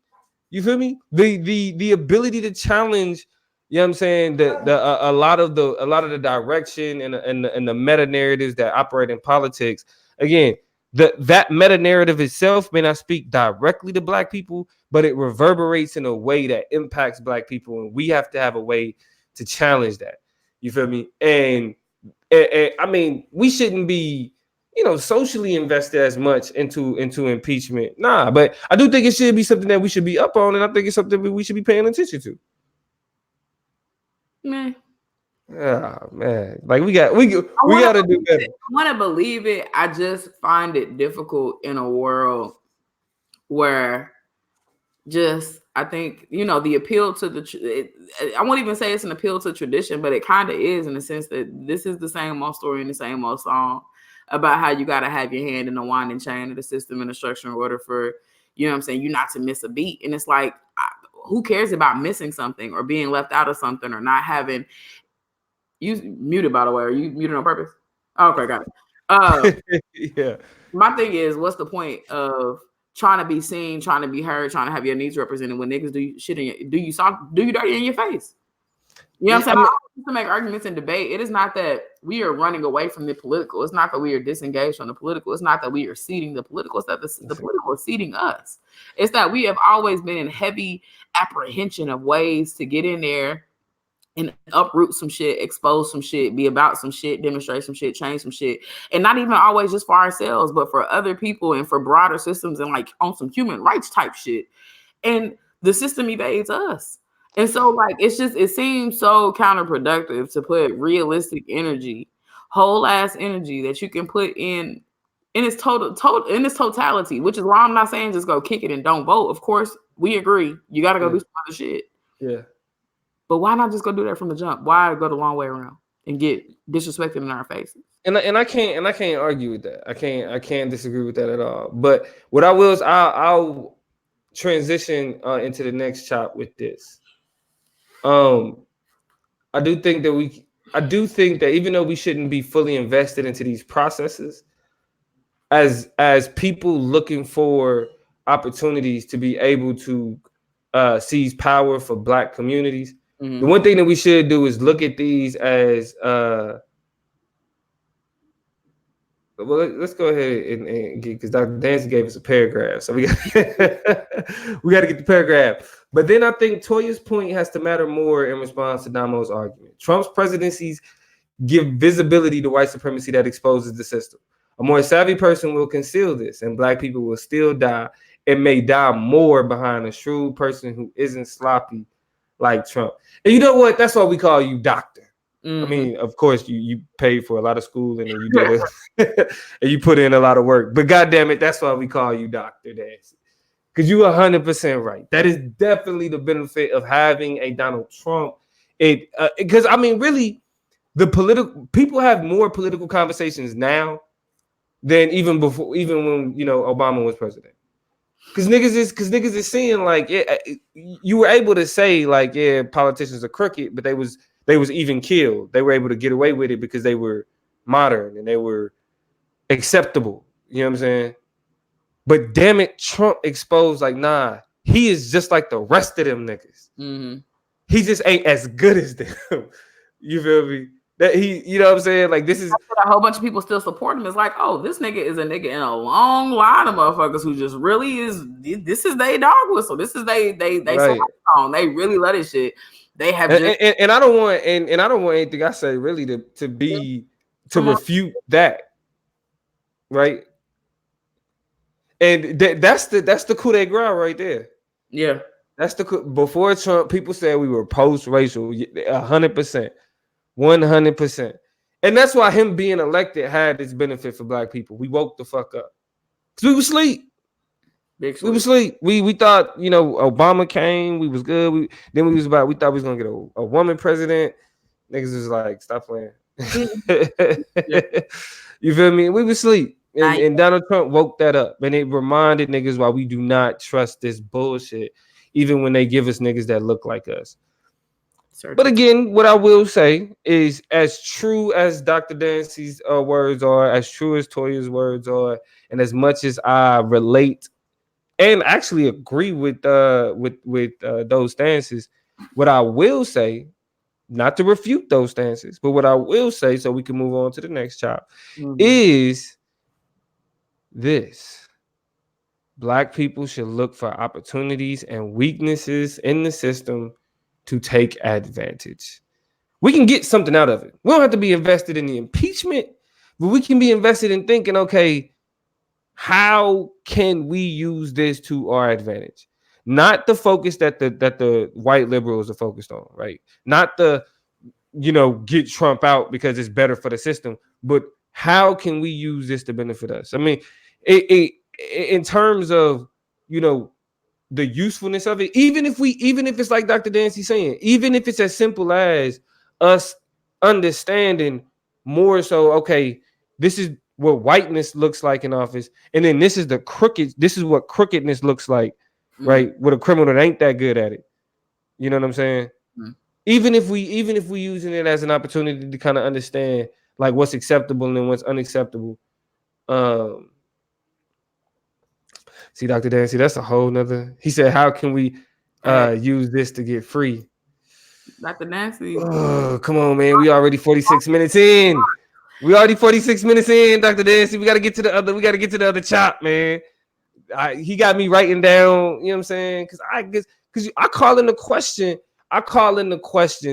You feel me? The ability to challenge, you know what I'm saying, a lot of the direction and the meta narratives that operate in politics. Again, that meta narrative itself may not speak directly to black people, but it reverberates in a way that impacts black people, and we have to have a way to challenge that. You feel me? And I mean, we shouldn't be, socially invested as much into impeachment. Nah, but I do think it should be something that we should be up on, and I think it's something we should be paying attention to. Man. Oh man, like we got to do better. I want to believe it. I just find it difficult in a world where I think, the appeal to I won't even say it's an appeal to tradition, but it kind of is, in the sense that this is the same old story and the same old song about how you got to have your hand in the winding chain of the system and the structure in order for, you not to miss a beat. And it's like, who cares about missing something or being left out of something or not having... You muted, by the way. Are you muted on purpose? Oh, okay, got it. Yeah. My thing is, what's the point of trying to be seen, trying to be heard, trying to have your needs represented when niggas do you shit do you dirty in your face? You know what I'm saying? I mean, to make arguments and debate, it is not that we are running away from the political. It's not that we are disengaged from the political. It's not that we are ceding the political. It's that the political is ceding us. It's that we have always been in heavy apprehension of ways to get in there and uproot some shit, expose some shit, be about some shit, demonstrate some shit, change some shit. And not even always just for ourselves, but for other people and for broader systems and like on some human rights type shit. And the system evades us. And so like, it seems so counterproductive to put realistic energy, whole ass energy that you can put in its totality, which is why I'm not saying just go kick it and don't vote. Of course, we agree. You got to go do some other shit. Yeah. But why not just go do that from the jump? Why go the long way around and get disrespected in our faces? And I can't argue with that. I can't disagree with that at all. But what I will is I'll transition into the next chop with this. I do think that even though we shouldn't be fully invested into these processes, as people looking for opportunities to be able to seize power for Black communities, the one thing that we should do is look at these as well, let's go ahead and get, because Dr. Dancy gave us a paragraph, so we got to get the paragraph. But then I think Toya's point has to matter more in response to Damo's argument. Trump's presidencies give visibility to white supremacy that exposes the system. A more savvy person will conceal this, and Black people will still die and may die more behind a shrewd person who isn't sloppy like Trump. And you know what? That's why we call you doctor. I mean, of course, you paid for a lot of schooling and you did it, and you put in a lot of work. But goddamn it, that's why we call you Dr. Dancy, because you 100% right. That is definitely the benefit of having a Donald Trump. Because I mean, really, the political people have more political conversations now than even before, even when Obama was president. Because niggas is seeing like you were able to say like, yeah, politicians are crooked, but they was even killed. They were able to get away with it because they were modern and they were acceptable. You know what I'm saying? But damn it, Trump exposed like, nah, he is just like the rest of them niggas. He just ain't as good as them. You feel me? That you know what I'm saying? Like, this is a whole bunch of people still support him. It's like, oh, this nigga is a nigga in a long line of motherfuckers who just really is. This is they dog whistle. This is they right. Song. They really love this shit. They have and I don't want I don't want anything I say really to refute that, right? And that's the coup de grace right there. Yeah, that's before Trump. People said we were post-racial, 100%, 100%, and that's why him being elected had its benefit for Black people. We woke the fuck up because we were asleep. We were asleep. We thought, Obama came, we was good. We thought we was gonna get a woman president. Niggas was like, stop playing. You feel me? We were asleep. And Donald Trump woke that up. And it reminded niggas why we do not trust this bullshit, even when they give us niggas that look like us. But Certainly. again, what I will say is, as true as Dr. Dancy's words are, as true as Toya's words are, and as much as I relate and actually agree with those stances, what I will say, not to refute those stances, but what I will say, so we can move on to the next chop, is this: Black people should look for opportunities and weaknesses in the system to take advantage. We can get something out of it. We don't have to be invested in the impeachment, but we can be invested in thinking, okay, how can we use this to our advantage? Not the focus that the white liberals are focused on, right? Not the, get Trump out because it's better for the system, but how can we use this to benefit us? I mean, in terms of, you know, the usefulness of it, even if it's like Dr. Dancy saying, even if it's as simple as us understanding more so, okay, this is what whiteness looks like in office, and then this is what crookedness looks like, right? With a criminal that ain't that good at it. You know what I'm saying? Even if we using it as an opportunity to kind of understand like what's acceptable and what's unacceptable. Um See, Dr. Dancy, that's a whole nother. He said, how can we use this to get free? Dr. Nancy. Oh, come on, man. We already 46 minutes in. Dr. Dancy. We gotta get to the other chop, man. He got me writing down, you know what I'm saying? Because I call in the question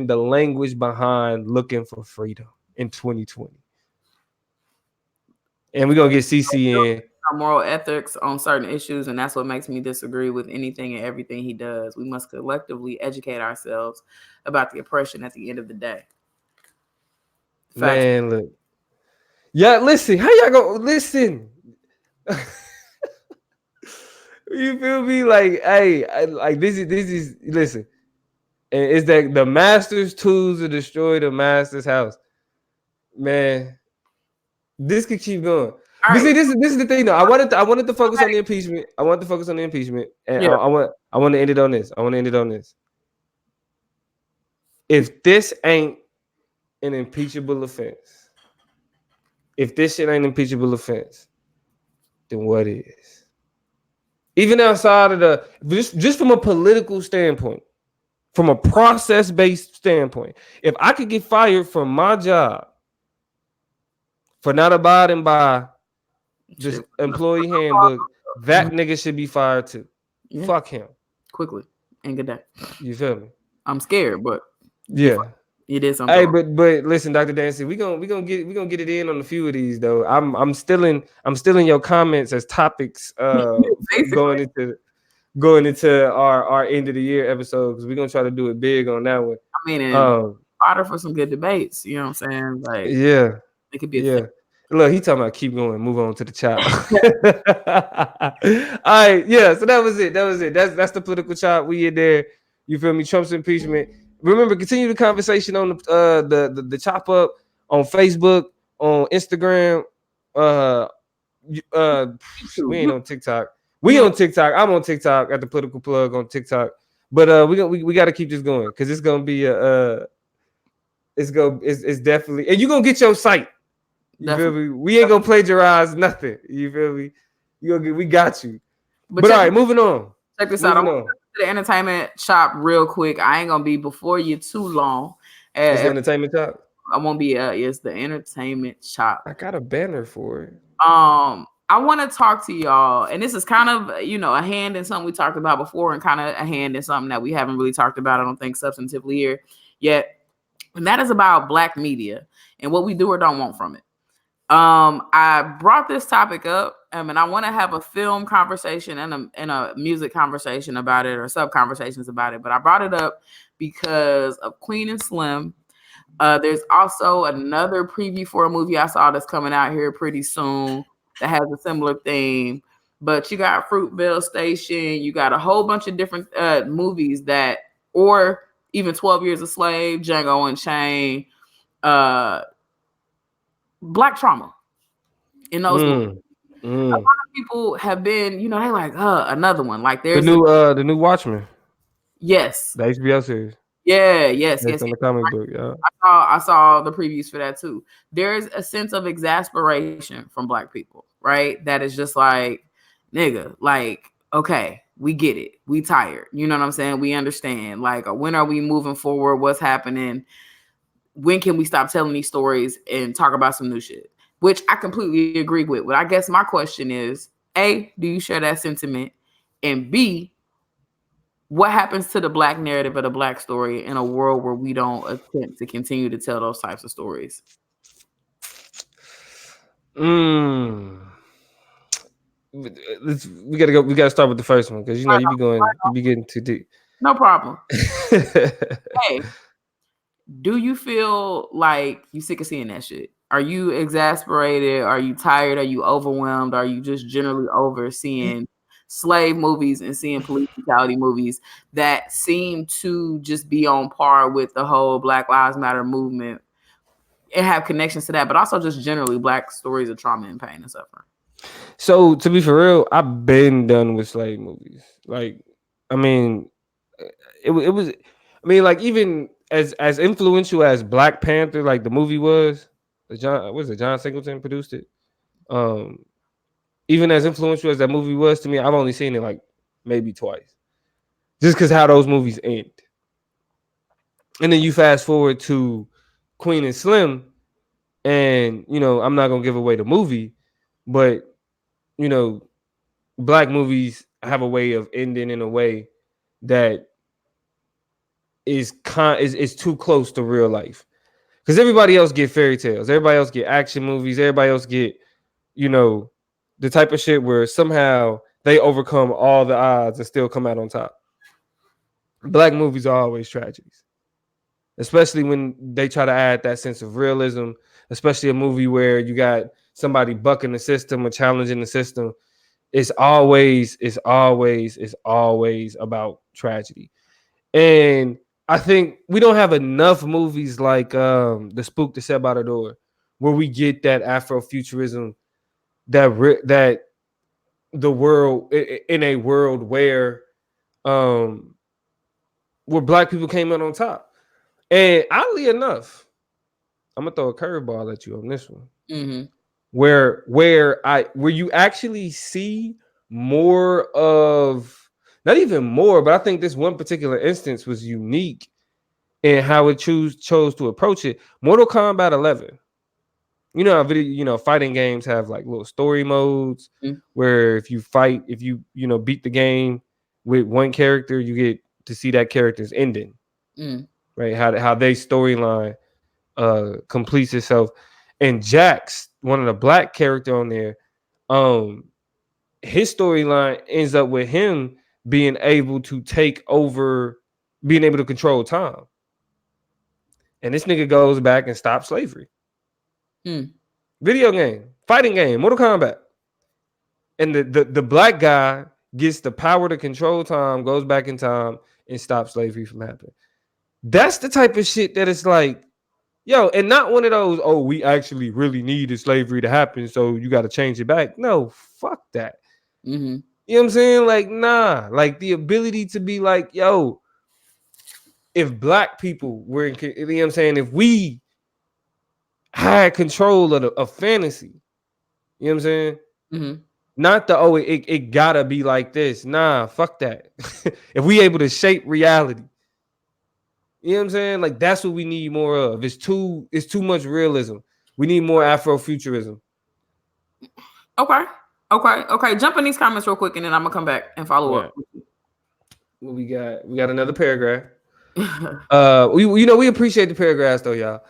the language behind looking for freedom in 2020. And we're gonna get CC in. Moral ethics on certain issues, and that's what makes me disagree with anything and everything he does. We must collectively educate ourselves about the oppression at the end of the day. Facts. Man, look. Yeah, listen. How y'all go? Listen. You feel me? Like, hey, like this is listen. And it's that the master's tools to destroy the master's house. Man, this could keep going. But see, this is the thing though. I wanted to focus on the impeachment. I want to end it on this. If this ain't an impeachable offense, if this shit ain't an impeachable offense, then what is? Even outside of just from a political standpoint, from a process-based standpoint, if I could get fired from my job for not abiding by this employee handbook, that nigga should be fired too. Yeah. Fuck him. Quickly. And good day. You feel me? I'm scared, but yeah. It is something. Hey, but listen, Dr. Dancy, we gonna get it in on a few of these though. I'm still in your comments as topics going into our end of the year episode, because we're gonna try to do it big on that one. I mean, order for some good debates, you know what I'm saying? Like, yeah, it could be a Look, he talking about keep going, move on to the chop. All right, yeah. So that was it. That's the political chop. We in there. You feel me? Trump's impeachment. Remember, continue the conversation on the chop up on Facebook, on Instagram. We ain't on TikTok. We on TikTok. I'm on TikTok at the political plug on TikTok. But we got to keep this going, because it's gonna be it's definitely, and you gonna get your site. You feel me? We ain't gonna plagiarize nothing. You feel me? We got you. But all right, moving on. Check this out. I'm gonna go to the entertainment shop real quick. I ain't gonna be before you too long. It's the entertainment shop. I won't be. It's the entertainment shop. I got a banner for it. I want to talk to y'all, and this is kind of, a hand in something we talked about before, and kind of a hand in something that we haven't really talked about, I don't think, substantively here yet. And that is about Black media and what we do or don't want from it. I brought this topic up, and I want to have a film conversation and a music conversation about it, or sub conversations about it. But I brought it up because of Queen and Slim. There's also another preview for a movie I saw that's coming out here pretty soon that has a similar theme. But you got Fruitvale Station, you got a whole bunch of different movies that, or even 12 Years a Slave, Django Unchained, Black trauma in those movies. A lot of people have been, they like, another one. Like there's the new Watchmen. Yes. The HBO series. Yeah, yes, based yes, on yes. the comic book. Yeah. I saw the previews for that too. There's a sense of exasperation from black people, right? That is just like, nigga, like, okay, we get it. We tired. You know what I'm saying? We understand. Like, when are we moving forward? What's happening? When can we stop telling these stories and talk about some new shit? Which I completely agree with. But I guess my question is, A, do you share that sentiment? And B, what happens to the black narrative of the black story in a world where we don't attempt to continue to tell those types of stories? Mm. We gotta go. We gotta start with the first one because you be getting too deep. No problem. Hey, do you feel like you sick of seeing that shit? Are you exasperated? Are you tired? Are you overwhelmed? Are you just generally over seeing slave movies and seeing police brutality movies that seem to just be on par with the whole Black Lives Matter movement and have connections to that, but also just generally black stories of trauma and pain and suffering? So to be for real, I've been done with slave movies. Like, I mean, it was. I mean, like even as influential as Black Panther, like the movie was, John Singleton produced it. Um, Even as influential as that movie was to me, I've only seen it like maybe twice, just because how those movies end. And then you fast forward to Queen and Slim, and I'm not gonna give away the movie, but you know black movies have a way of ending in a way that is too close to real life. Because everybody else get fairy tales, everybody else get action movies, everybody else get you know the type of shit where somehow they overcome all the odds and still come out on top. Black movies are always tragedies, especially when they try to add that sense of realism, especially a movie where you got somebody bucking the system or challenging the system. It's always about tragedy. And I think we don't have enough movies like The Spook that Set by the Door, where we get that Afrofuturism, that the world in a world um where black people came out on top. And oddly enough, I'm gonna throw a curveball at you on this one, Mm-hmm. where you actually see more of, not even more, but I think this one particular instance was unique in how it chose to approach it. Mortal Kombat 11. How fighting games have like little story modes where if you beat the game with one character, you get to see that character's ending, right? How they storyline completes itself. And Jax, one of the black character on there, um, his storyline ends up with him being able to take over, being able to control time. And this nigga goes back and stops slavery. Video game, fighting game, Mortal Kombat. And the black guy gets the power to control time, goes back in time, and stops slavery from happening. That's the type of shit that it's like, yo, and not one of those, oh, we actually really needed slavery to happen, so you got to change it back. No, fuck that. Mm-hmm. You know what I'm saying? Like, nah, like the ability to be like, yo, if black people were in, you know what I'm saying? If we had control of fantasy, you know what I'm saying? Mm-hmm. Not the, oh, it gotta be like this. Nah, fuck that. If we able to shape reality, you know what I'm saying? Like that's what we need more of. It's too much realism. We need more Afrofuturism. Okay. Jump in these comments real quick, and then I'm gonna come back and follow Yeah. up. What we got? We got another paragraph. We appreciate the paragraphs though, y'all.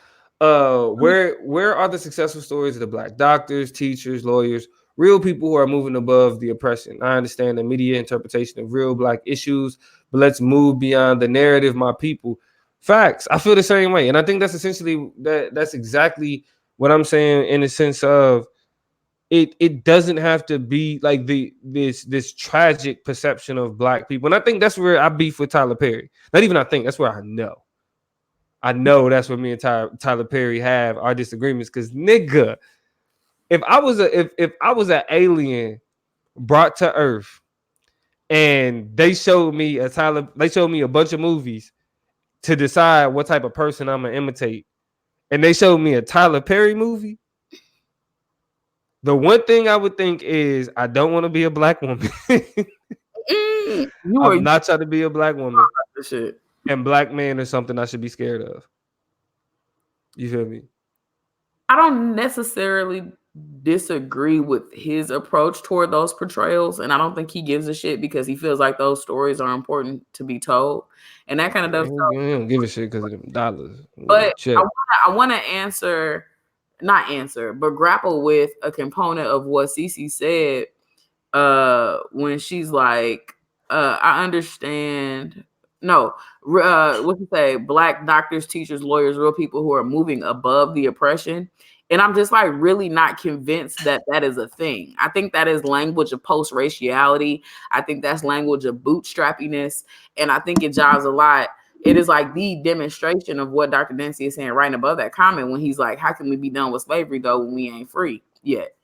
Where are the successful stories of the black doctors, teachers, lawyers, real people who are moving above the oppression? I understand the media interpretation of real black issues, but let's move beyond the narrative, my people. Facts. I feel the same way. And I think that's essentially that's exactly what I'm saying in the sense of it doesn't have to be like this tragic perception of black people. And I think that's where I beef with Tyler Perry. Not even I think, that's where I know that's where me and Tyler Perry have our disagreements. Because nigga, if I was an alien brought to Earth and they showed me a bunch of movies to decide what type of person I'm gonna imitate, and they showed me a Tyler Perry movie, the one thing I would think is I don't want to be a black woman. You I'm not trying to be a black woman. Shit. And black men is something I should be scared of. You feel me? I don't necessarily disagree with his approach toward those portrayals, and I don't think he gives a shit because he feels like those stories are important to be told, and that kind of does. You don't give a shit because of them dollars. But check. I want to answer, not answer, but grapple with a component of what Cece said when she's like, I understand. No, what you say? Black doctors, teachers, lawyers, real people who are moving above the oppression. And I'm just like really not convinced that that is a thing. I think that is language of post-raciality. I think that's language of bootstrappiness. And I think it jives a lot. It is like the demonstration of what Dr. Dancy is saying right above that comment when he's like, how can we be done with slavery though when we ain't free yet?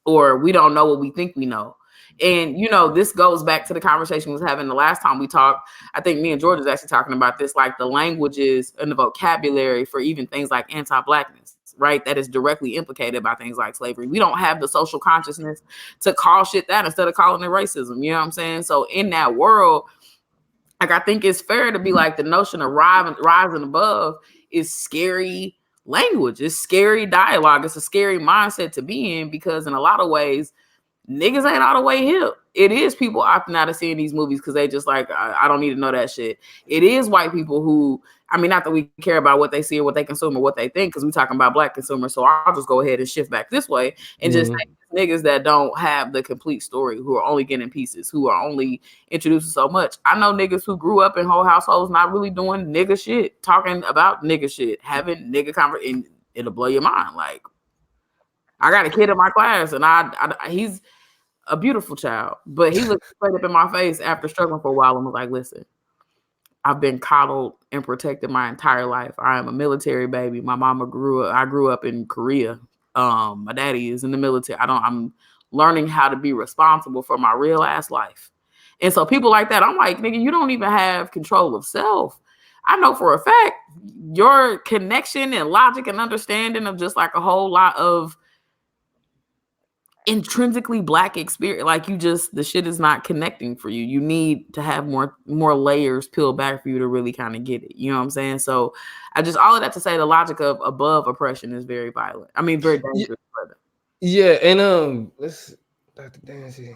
Or we don't know what we think we know. And, you know, this goes back to the conversation we was having the last time we talked. I think me and George was actually talking about this, like the languages and the vocabulary for even things like anti-blackness, right? That is directly implicated by things like slavery. We don't have the social consciousness to call shit that instead of calling it racism. You know what I'm saying? So in that world, like, I think it's fair to be like the notion of rising above is scary language. It's scary dialogue. It's a scary mindset to be in because in a lot of ways, niggas ain't all the way hip. It is people opting out of seeing these movies because they just like, I don't need to know that shit. It is white people who, I mean, not that we care about what they see or what they consume or what they think, because we're talking about black consumers. So I'll just go ahead and shift back this way and just say niggas that don't have the complete story, who are only getting pieces, who are only introduced to so much. I know niggas who grew up in whole households not really doing nigga shit, talking about nigga shit, having nigga conversation. It'll blow your mind. Like, I got a kid in my class and he's a beautiful child, but he looked straight up in my face after struggling for a while and was like, listen, I've been coddled and protected my entire life. I am a military baby. My mama I grew up in Korea. My daddy is in the military. I'm learning how to be responsible for my real ass life. And so people like that, I'm like, nigga, you don't even have control of self. I know for a fact your connection and logic and understanding of just like a whole lot of intrinsically black experience, like the shit is not connecting for you. You need to have more layers peeled back for you to really kind of get it. You know what I'm saying? So I just, all of that to say the logic of above oppression is very violent. I mean, very dangerous. Yeah, and let's Dr. Dancy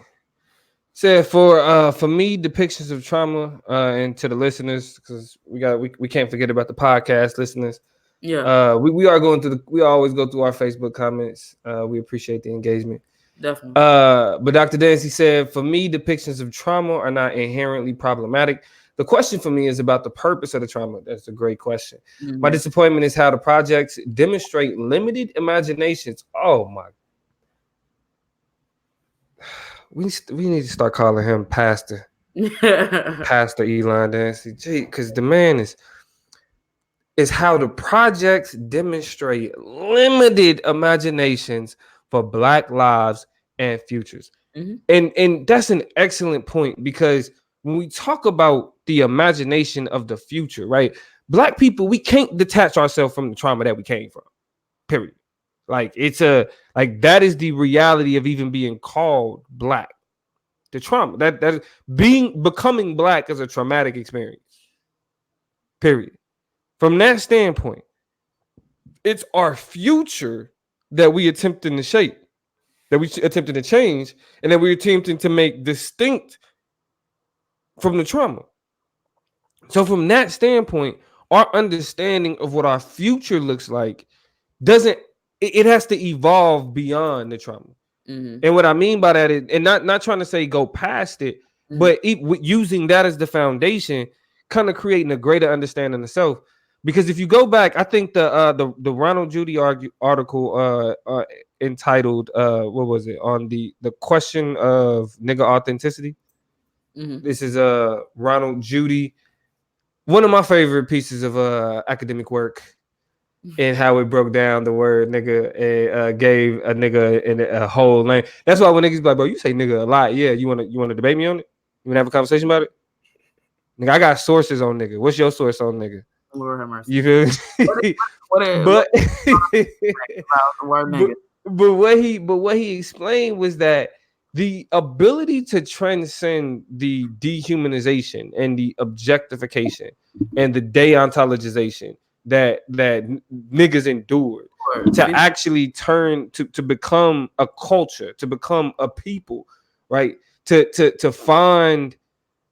said for me, depictions of trauma, and to the listeners, because we can't forget about the podcast listeners. Yeah. We are going through we always go through our Facebook comments. We appreciate the engagement. Definitely. But Dr. Dancy said, for me, depictions of trauma are not inherently problematic. The question for me is about the purpose of the trauma. That's a great question. Mm-hmm. My disappointment is how the projects demonstrate limited imaginations. Oh my. We need to start calling him Pastor. Pastor Elon Dancy. Because the man is how the projects demonstrate limited imaginations for Black lives and futures. Mm-hmm. And that's an excellent point, because when we talk about the imagination of the future, right? Black people, we can't detach ourselves from the trauma that we came from. Period. Like that is the reality of even being called Black. The trauma that becoming Black is a traumatic experience. Period. From that standpoint, it's our future that we attempting to shape, that we attempting to change, and that we're attempting to make distinct from the trauma. So from that standpoint, our understanding of what our future looks like it has to evolve beyond the trauma. Mm-hmm. And what I mean by that is, and not trying to say go past it, mm-hmm. but using that as the foundation, kind of creating a greater understanding of self. Because if you go back, I think the Ronald Judy article entitled what was it, on the question of nigga authenticity. Mm-hmm. This is Ronald Judy, one of my favorite pieces of academic work, and how it broke down the word nigga and gave a nigga in a whole name. That's why when niggas be like, bro, you say nigga a lot. Yeah, you wanna debate me on it? You wanna have a conversation about it? Nigga, I got sources on nigga. What's your source on nigga? Lord have mercy. You feel me? What but, about the word but nigga? what he explained was that the ability to transcend the dehumanization and the objectification and the deontologization that niggas endured to actually turn to become a culture, to become a people, right? To find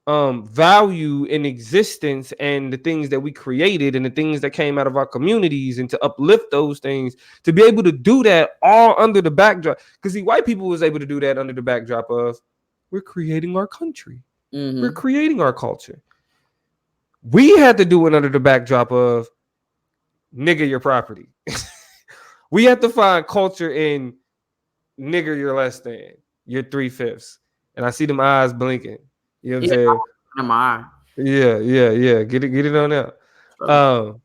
value in existence and the things that we created and the things that came out of our communities, and to uplift those things, to be able to do that all under the backdrop, because the white people was able to do that under the backdrop of we're creating our country, we're creating our culture. We had to do it under the backdrop of nigga your property. We have to find culture in nigger you're less than, you're 3/5. And I see them eyes blinking. You know what I'm saying? Yeah. Get it on out.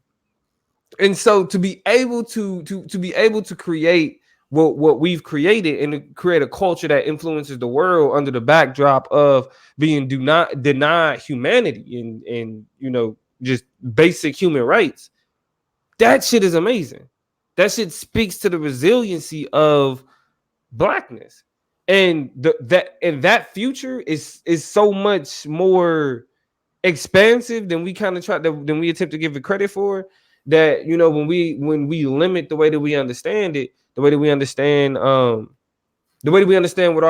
And so to be able to create what we've created and to create a culture that influences the world under the backdrop of being do not deny humanity and just basic human rights, that shit is amazing. That shit speaks to the resiliency of blackness, and that future is so much more expansive than we than we attempt to give it credit for. That when we limit the way that we understand it, the way that we understand what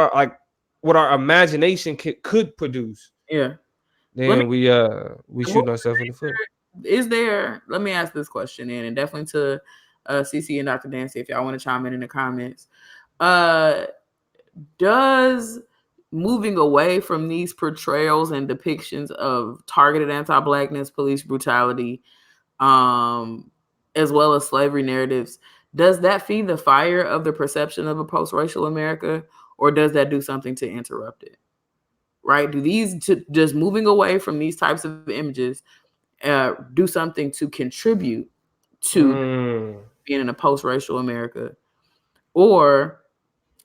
our imagination could produce, then we shoot ourselves in the foot. Is there, let me ask this question, and definitely to CC and Dr. Dancy, if y'all want to chime in the comments, does moving away from these portrayals and depictions of targeted anti-blackness, police brutality, as well as slavery narratives, does that feed the fire of the perception of a post-racial America, or does that do something to interrupt it? Right? Do these just moving away from these types of images do something to contribute to being in a post-racial America, or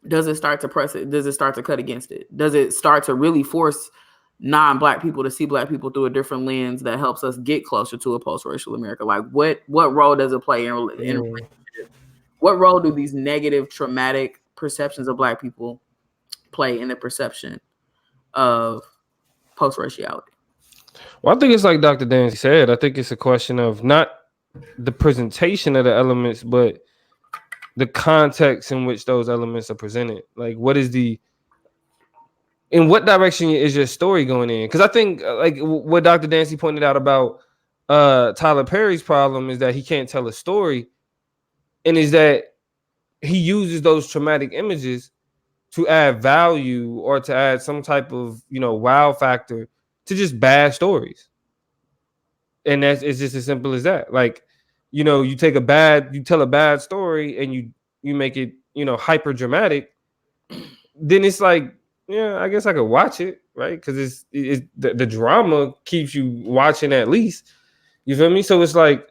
does it start to press it? Does it start to cut against it? Does it start to really force non-Black people to see Black people through a different lens that helps us get closer to a post-racial America? Like, what role does it play in relationship? What role do these negative, traumatic perceptions of Black people play in the perception of post-raciality? Well, I think it's like Dr. Dancy said. I think it's a question of not the presentation of the elements, but the context in which those elements are presented. Like, in what direction is your story going in? Because I think like what Dr. Dancy pointed out about Tyler Perry's problem is that he can't tell a story, and is that he uses those traumatic images to add value or to add some type of wow factor to just bad stories. And it's just as simple as that. Like, you tell a bad story and you make it hyper dramatic, then it's like, yeah, I guess I could watch it, right? Because it's the drama keeps you watching at least. You feel me? So it's like,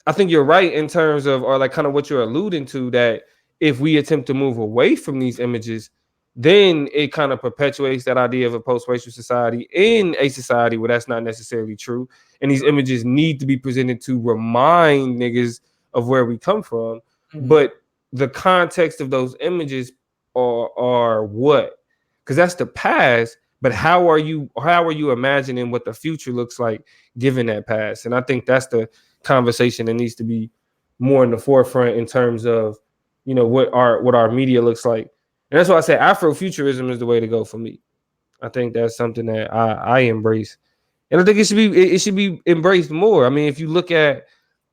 I think you're right in terms of, or like kind of what you're alluding to, that if we attempt to move away from these images, then it kind of perpetuates that idea of a post-racial society in a society where that's not necessarily true. And these images need to be presented to remind niggas of where we come from. But the context of those images are what? Because that's the past. But how are you imagining what the future looks like given that past? And I think that's the conversation that needs to be more in the forefront in terms of what our media looks like. And that's why I say Afrofuturism is the way to go for me. I think that's something that I embrace, and I think it should be embraced more. I mean, if you look at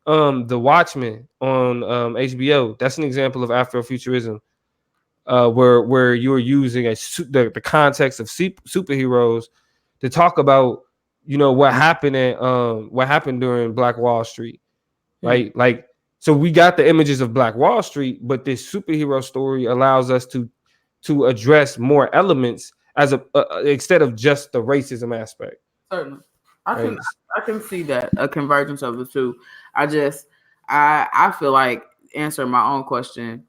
The Watchmen on HBO, that's an example of Afrofuturism, where you're using the context of superheroes to talk about what happened during Black Wall Street, right? Like, so we got the images of Black Wall Street, but this superhero story allows us to address more elements as instead of just the racism aspect. Certainly, I can see that, a convergence of the two. I feel like answering my own question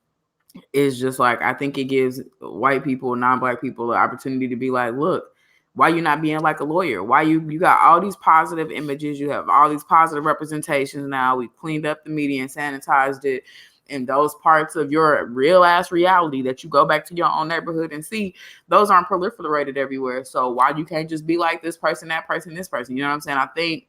is just like, I think it gives white people, non-Black people, the opportunity to be like, look, Why you not being like a lawyer? Why you got all these positive images? You have all these positive representations now. We cleaned up the media and sanitized it. And those parts of your real ass reality that you go back to your own neighborhood and see, those aren't proliferated everywhere. So why you can't just be like this person, that person, this person? You know what I'm saying? I think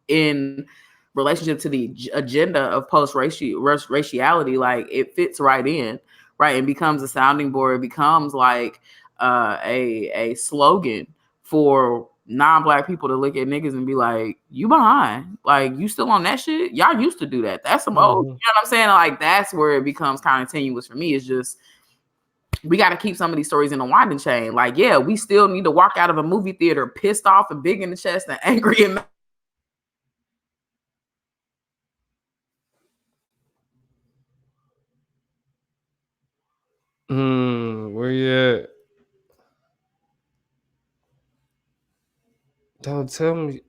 in relationship to the agenda of post-raciality, like it fits right in, right? And becomes a sounding board. It becomes like a slogan for non-black people to look at niggas and be like, you behind, like you still on that shit. Y'all used to do that. That's some old, you know what I'm saying? Like that's where it becomes kind of tenuous for me. It's just we got to keep some of these stories in a winding chain. Like, yeah, we still need to walk out of a movie theater pissed off and big in the chest and angry and where you at? Don't tell me.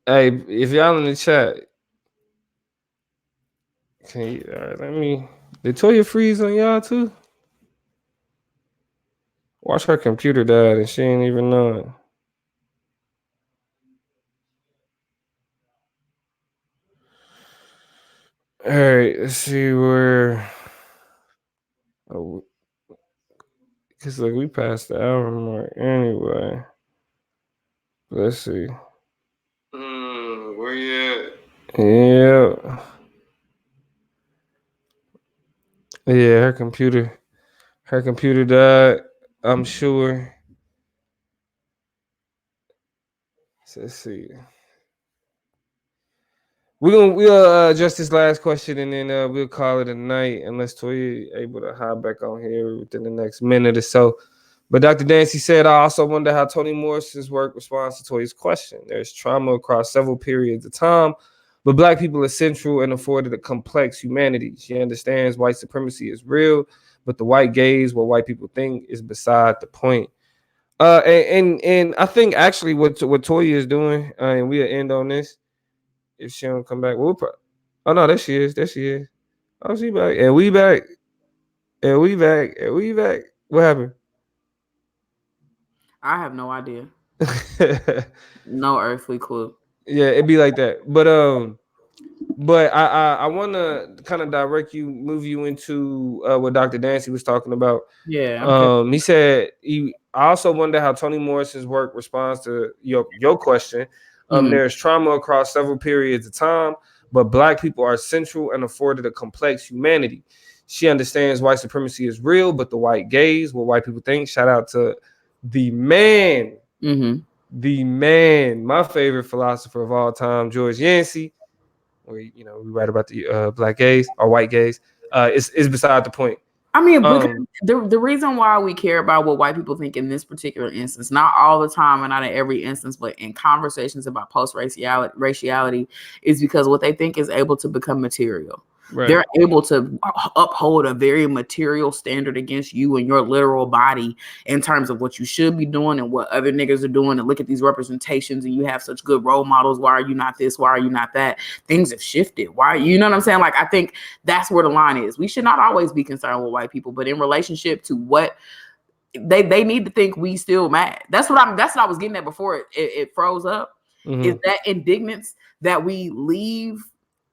Hey, if y'all in the chat, can you, all right, let me. Did Toya freeze on y'all too? Watch her computer died and she ain't even know it. All right, let's see where. Oh, cause like we passed the hour mark anyway. Let's see. Where you at? Yeah. Yeah, her computer died. I'm sure. So let's see. We'll address this last question and then we'll call it a night unless Toya able to hop back on here within the next minute or so. But Dr. Dancy said, I also wonder how Toni Morrison's work responds to Toya's question. There's trauma across several periods of time, but Black people are central and afforded a complex humanity. She understands white supremacy is real, but the white gaze, what white people think, is beside the point. And I think actually what Toya is doing, and we'll end on this. If she don't come back, oh no, there she is. There she is. Oh, she back, and we back, and we back, and we back. What happened? I have no idea. No earthly clue. Yeah, it'd be like that. But I want to kind of move you into what Dr. Dancy was talking about. Yeah. He said I also wonder how Toni Morrison's work responds to your question. There's trauma across several periods of time, but Black people are central and afforded a complex humanity. She understands white supremacy is real, but the white gaze, what white people think. Shout out to the man. The man, my favorite philosopher of all time, George Yancey. Where we write about the Black gaze or white gaze. Is beside the point. I mean, the reason why we care about what white people think in this particular instance, not all the time and not in every instance, but in conversations about post-raciality, is because what they think is able to become material. Right. They're able to uphold a very material standard against you and your literal body in terms of what you should be doing and what other niggas are doing, and look at these representations and you have such good role models. Why are you not this? Why are you not that? Things have shifted. Why? You know what I'm saying? Like, I think that's where the line is. We should not always be concerned with white people, but in relationship to what they need to think we still mad. That's what I was getting at before it froze up. Is that indignance that we leave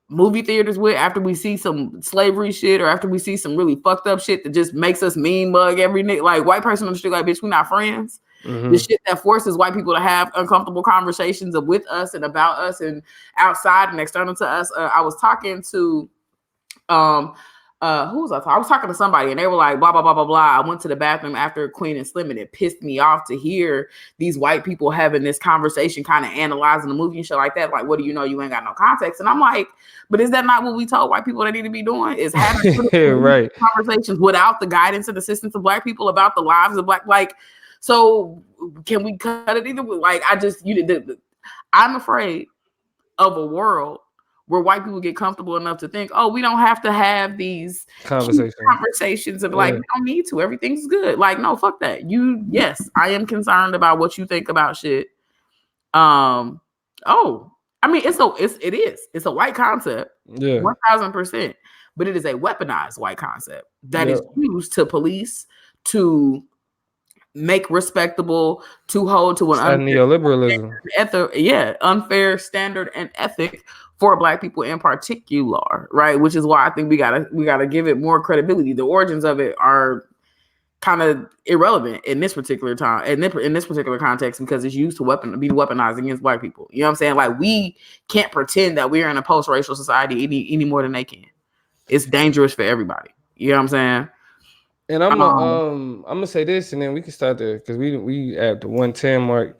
movie theaters with after we see some slavery shit or after we see some really fucked up shit that just makes us mean mug every night, like white person on the street, like, bitch, we not friends. The shit that forces white people to have uncomfortable conversations with us and about us and outside and external to us. I was talking to who was I talking? I was talking to somebody and they were like, blah, blah, blah, blah, blah. I went to the bathroom after Queen and Slim and it pissed me off to hear these white people having this conversation, kind of analyzing the movie and shit like that. Like, what do you know? You ain't got no context. And I'm like, but is that not what we told white people they need to be doing? Is having right. conversations without the guidance and assistance of Black people about the lives of Black, like, so can we cut it either way? Like, I'm afraid of a world where white people get comfortable enough to think, oh, we don't have to have these conversations of like, we don't need to. Everything's good. Like, no, fuck that. Yes, I am concerned about what you think about shit. I mean, it's a white concept, 1000%, but it is a weaponized white concept that is used to police, to make respectable, to hold to an neoliberalism. unfair standard and ethic for Black people in particular, right? Which is why I think we gotta give it more credibility. The origins of it are kind of irrelevant in this particular time, in this particular context, because it's used to be weaponized against Black people. You know what I'm saying? Like, we can't pretend that we're in a post-racial society any more than they can. It's dangerous for everybody. You know what I'm saying? And I'm gonna say this, and then we can start there because we at the 110 mark.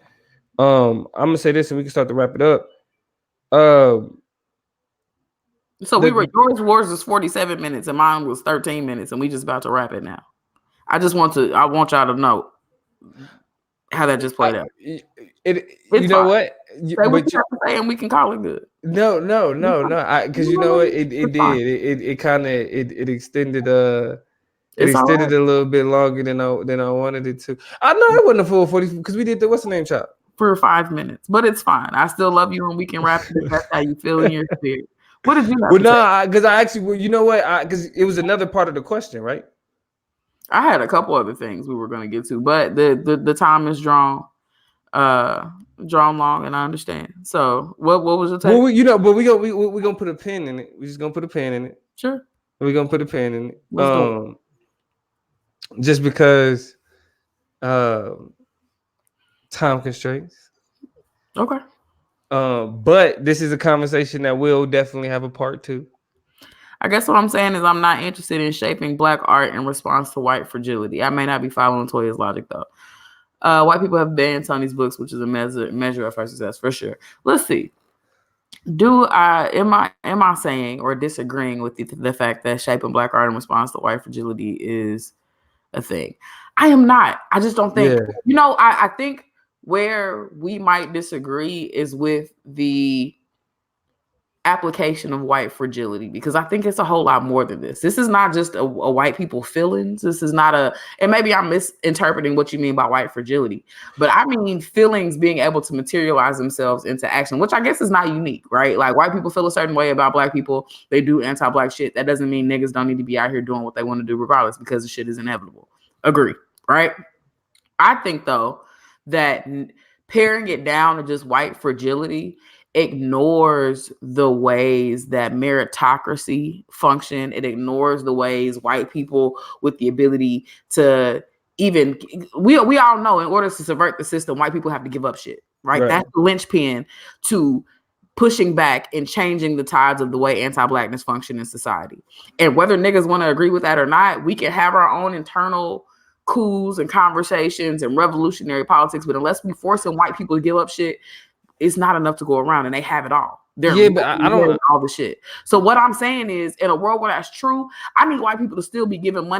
I'm gonna say this, and we can start to wrap it up. So yours was 47 minutes, and mine was 13 minutes, and we just about to wrap it now. I want y'all to know how that just played out. You know fine. what? Say what you have to say, and we can call it good. No. Because you know what? It kind of extended. It extended a little bit longer than I wanted it to. I know it wasn't a full 40 because we did the what's the name chop for 5 minutes, but it's fine. I still love you, and we can wrap it. That's how you feel in your spirit. What did you have? Well, because I actually, you know what? Because it was another part of the question, right? I had a couple other things we were going to get to, but the time is drawn long, and I understand. So what was your take? Well, but we're gonna put a pin in it. We're just gonna put a pin in it. Sure. We're gonna put a pin in it. Just because time constraints. Okay. But this is a conversation that will definitely have a part 2. I guess what I'm saying is I'm not interested in shaping Black art in response to white fragility. I may not be following Toya's logic though. White people have banned Tony's books, which is a measure of her success for sure. Let's see. Am I saying or disagreeing with the fact that shaping Black art in response to white fragility is a thing? I am not. I just don't think. Yeah. I think where we might disagree is with the application of white fragility, because I think it's a whole lot more than this. This is not just a white people feelings. This is not and maybe I'm misinterpreting what you mean by white fragility, but I mean feelings being able to materialize themselves into action, which I guess is not unique, right? Like, white people feel a certain way about Black people. They do anti-Black shit. That doesn't mean niggas don't need to be out here doing what they want to do regardless, because the shit is inevitable. Agree, right? I think though that paring it down to just white fragility ignores the ways that meritocracy function. It ignores the ways white people with the ability to we all know, in order to subvert the system, white people have to give up shit, right? That's the linchpin to pushing back and changing the tides of the way anti-Blackness function in society. And whether niggas want to agree with that or not, we can have our own internal coups and conversations and revolutionary politics, but unless we forcing white people to give up shit, it's not enough to go around, and they have it all. But I don't all the shit. So what I'm saying is, in a world where that's true, I need white people to still be giving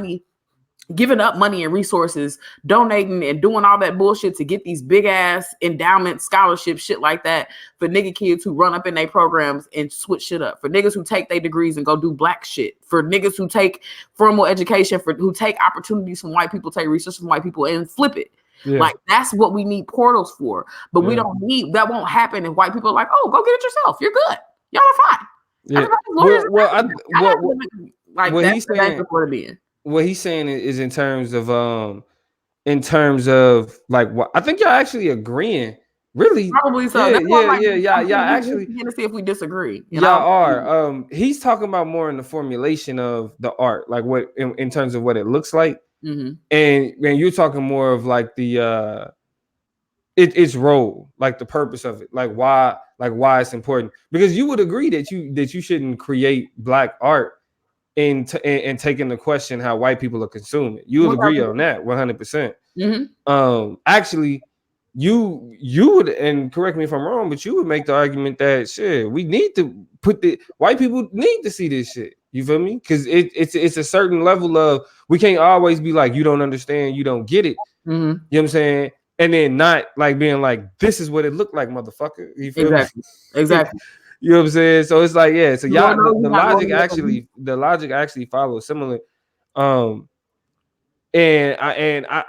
up money and resources, donating and doing all that bullshit to get these big ass endowment scholarships, shit like that, for nigga kids who run up in their programs and switch shit up, for niggas who take their degrees and go do Black shit, for niggas who take formal education, who take opportunities from white people, take resources from white people and flip it. Yeah. Like, that's what we need portals for. But we don't need, that won't happen if white people are like, oh, go get it yourself. You're good. Y'all are fine. What he's saying is in terms of like, what I think y'all actually agreeing. Really? Probably so. Yeah. Y'all actually gonna see if we disagree. Y'all are. He's talking about more in the formulation of the art, like what in terms of what it looks like. Mm-hmm. And you're talking more of like the its role, like the purpose of it, like why it's important. Because you would agree that you shouldn't create Black art and take into question how white people are consuming. You would agree on that 100%. Mm-hmm. Actually, you would, and correct me if I'm wrong, but you would make the argument that shit, we need to white people need to see this shit. You feel me? Because it's a certain level of, we can't always be like, you don't understand, you don't get it. Mm-hmm. You know what I'm saying? And then not like being like, this is what it looked like, motherfucker. You feel me? Exactly. You know what I'm saying? So it's like, yeah. So y'all, the logic actually follows similar. And I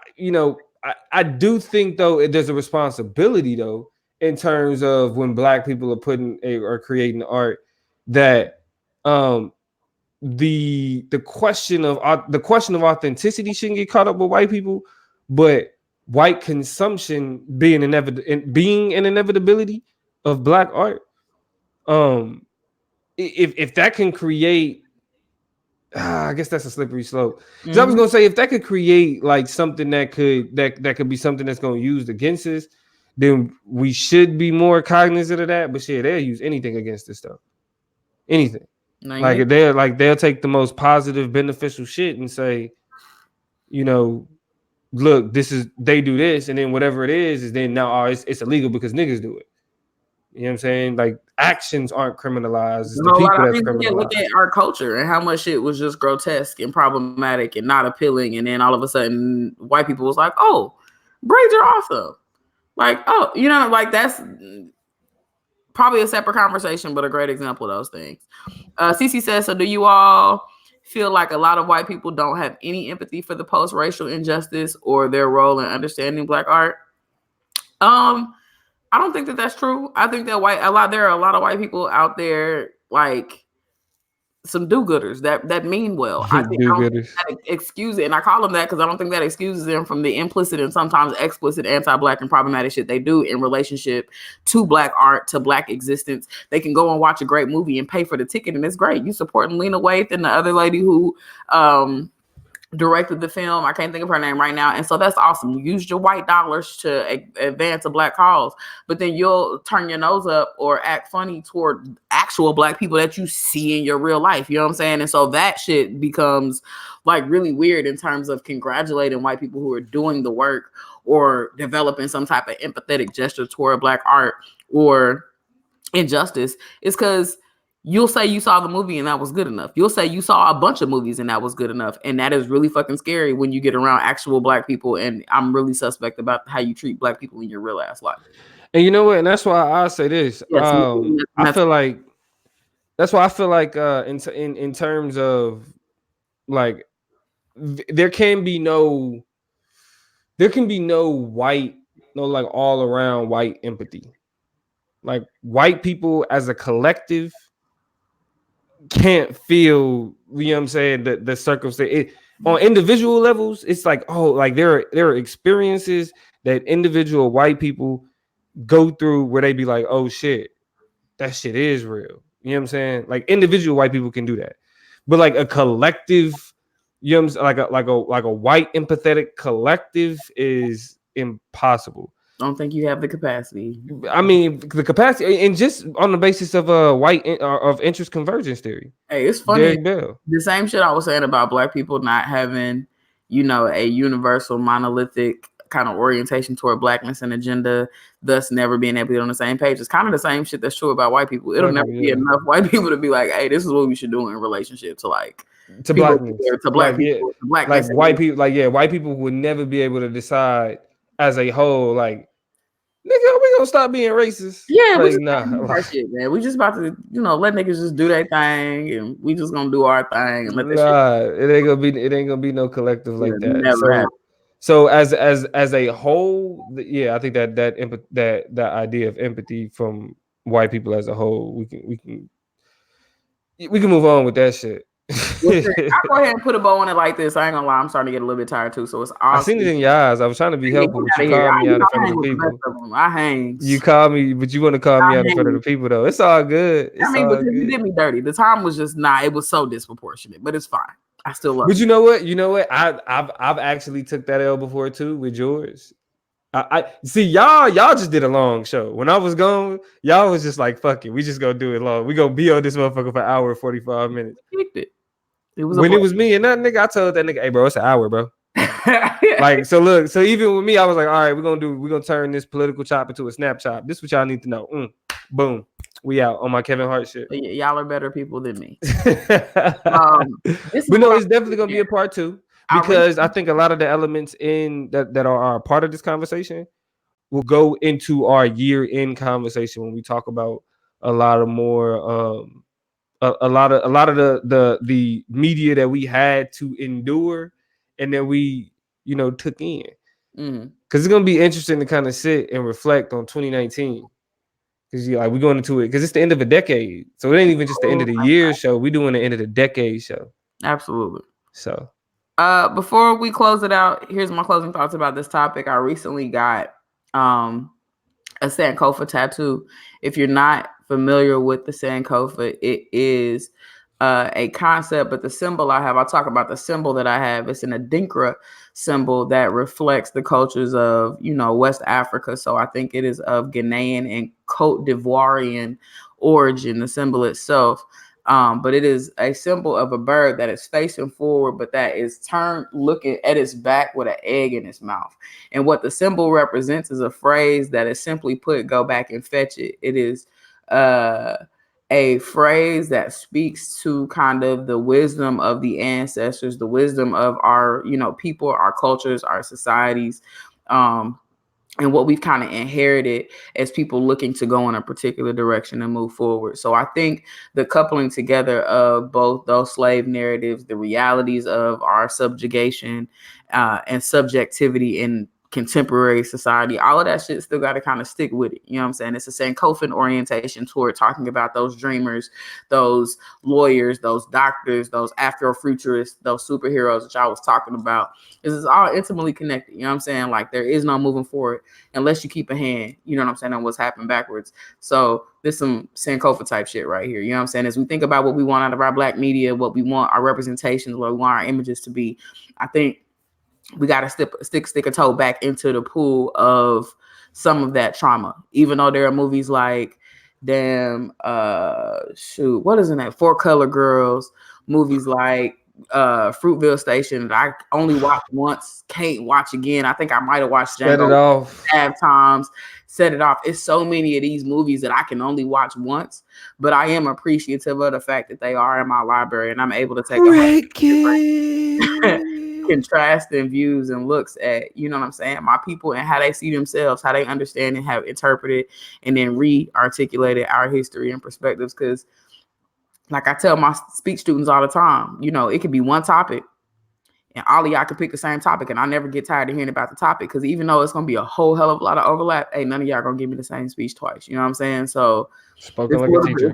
do think though there's a responsibility though in terms of when Black people are creating art, that the question of authenticity shouldn't get caught up with white people, but white consumption being being an inevitability of black art, if that can create, I guess that's a slippery slope. Because I was gonna say, if that could create like something that could be something that's gonna use against us, then we should be more cognizant of that. But shit, they'll use anything against this stuff. Anything. They'll take the most positive, beneficial shit and say, you know, look, they do this, and then whatever it is then now it's illegal because niggas do it. You know what I'm saying? Like, actions aren't criminalized. It's the people that's criminalized. Look at our culture and how much shit was just grotesque and problematic and not appealing. And then all of a sudden, white people was like, oh, braids are awesome. Like, oh, you know, like that's probably a separate conversation, but a great example of those things. Cece says, so do you all feel like a lot of white people don't have any empathy for the post-racial injustice or their role in understanding black art? I don't think that that's true. I think that there are a lot of white people out there, like some do-gooders that mean well. I don't think that excuse it, and I call them that because I don't think that excuses them from the implicit and sometimes explicit anti-black and problematic shit they do in relationship to black art, to black existence. They can go and watch a great movie and pay for the ticket, and it's great. You supporting Lena Waithe and the other lady who directed the film. I can't think of her name right now. And so that's awesome. You used your white dollars to advance a black cause, but then you'll turn your nose up or act funny toward actual black people that you see in your real life. You know what I'm saying? And so that shit becomes like really weird in terms of congratulating white people who are doing the work or developing some type of empathetic gesture toward black art or injustice. It's because you'll say you saw the movie and that was good enough. You'll say you saw a bunch of movies and that was good enough. And that is really fucking scary when you get around actual black people. And I'm really suspect about how you treat black people in your real ass life. And you know what? And that's why I say this. Yes, I feel like that's why I feel like in terms of like there can be no white, no like all around white empathy. Like, white people as a collective can't feel, you know what I'm saying, the circumstance. On individual levels, it's like, oh, like there are experiences that individual white people go through where they be like, oh shit, that shit is real. You know what I'm saying? Like, individual white people can do that. But like a collective, you know what I'm saying, like a white empathetic collective is impossible. I don't think you have the capacity. I mean, the capacity, and just on the basis of of interest convergence theory. Hey, it's funny. The same shit I was saying about black people not having, you know, a universal monolithic kind of orientation toward blackness and agenda, thus never being able to get on the same page. It's kind of the same shit that's true about white people. It'll never be enough white people to be like, hey, this is what we should do in relationship to like to blackness, to black people, to blackness. Like white people, white people would never be able to decide as a whole, like, nigga, we gonna stop being racist. Yeah, like, nah, shit, man. We just about to, you know, let niggas just do their thing, and we just gonna do our thing and let that shit. It ain't gonna be no collective like that. Never so as a whole, yeah, I think that idea of empathy from white people as a whole, we can move on with that shit. I'll go ahead and put a bow on it like this. I ain't gonna lie, I'm starting to get a little bit tired too. So it's awesome. I seen it in your eyes. I was trying to be helpful, but you called me out in front of the people. I hang. You called me, but you want to call me out in front of the people though. It's all good. It's because you did me dirty. The time was just not. It was so disproportionate, but it's fine. I still love. But you know what? You know what? I've actually took that L before too with yours. I see y'all just did a long show. When I was gone, y'all was just like, fuck it, we just gonna do it long. We gonna be on this motherfucker for an hour and 45 minutes. It was when it was me and that nigga, I told that nigga, hey bro, it's an hour, bro. Like, so look, so even with me, I was like, all right, we're gonna turn this political chop into a snap chop. This is what y'all need to know. Boom. We out on my Kevin Hart shit. Y'all are better people than me. But no, it's definitely gonna be a part 2. Because I think a lot of the elements in that are part of this conversation will go into our year-end conversation when we talk about a lot of more a lot of the media that we had to endure and that we, you know, took in. Because it's gonna be interesting to kind of sit and reflect on 2019. Because like we're going into it because it's the end of a decade, so it ain't even just the end of the year show. We're doing the end of the decade show. Absolutely. So. Before we close it out, here's my closing thoughts about this topic. I recently got a Sankofa tattoo. If you're not familiar with the Sankofa, it is a concept, but the symbol I'll talk about the symbol that I have. It's an Adinkra symbol that reflects the cultures of, West Africa. So I think it is of Ghanaian and Cote d'Ivoirian origin, the symbol itself. But it is a symbol of a bird that is facing forward, but that is turned looking at its back with an egg in its mouth. And what the symbol represents is a phrase that is simply put, go back and fetch it. It is a phrase that speaks to kind of the wisdom of the ancestors, the wisdom of our, people, our cultures, our societies. And what we've kind of inherited as people looking to go in a particular direction and move forward. So I think the coupling together of both those slave narratives, the realities of our subjugation and subjectivity in contemporary society, all of that shit still got to kind of stick with it. You know what I'm saying? It's a Sankofan orientation toward talking about those dreamers, those lawyers, those doctors, those Afrofuturists, those superheroes that y'all was talking about. This is all intimately connected. You know what I'm saying? Like, there is no moving forward unless you keep a hand, you know what I'm saying, on what's happened backwards. So there's some Sankofa type shit right here. You know what I'm saying? As we think about what we want out of our Black media, what we want our representations, what we want our images to be, I think we got to stick a toe back into the pool of some of that trauma. Even though there are movies like, what is in that? Four Color Girls, movies like Fruitville Station that I only watched once, can't watch again. I think I might have watched Set It Django Off 5 times. Set It Off. It's so many of these movies that I can only watch once, but I am appreciative of the fact that they are in my library and I'm able to take contrasting views and looks at, you know what I'm saying, my people and how they see themselves, how they understand and have interpreted and then re-articulated our history and perspectives. Because like I tell my speech students all the time, it could be one topic and all of y'all can pick the same topic and I never get tired of hearing about the topic, because even though it's going to be a whole hell of a lot of overlap, hey, none of y'all going to give me the same speech twice. You know what I'm saying? So spoken like a teacher.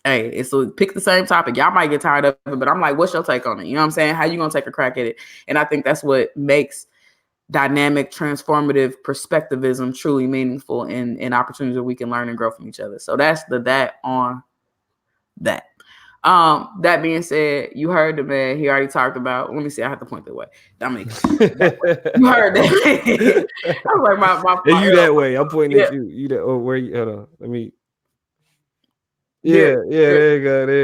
Hey, it's pick the same topic. Y'all might get tired of it, but I'm like, what's your take on it? You know what I'm saying? How you gonna take a crack at it? And I think that's what makes dynamic, transformative perspectivism truly meaningful and opportunities where we can learn and grow from each other. So that's that on that. That being said, you heard the man. He already talked about. Let me see. I have to point that way. Dominic, you heard that. I was like, my you that way. I'm pointing at you. You that. Oh, where you? Hold on. Let me. Yeah. There you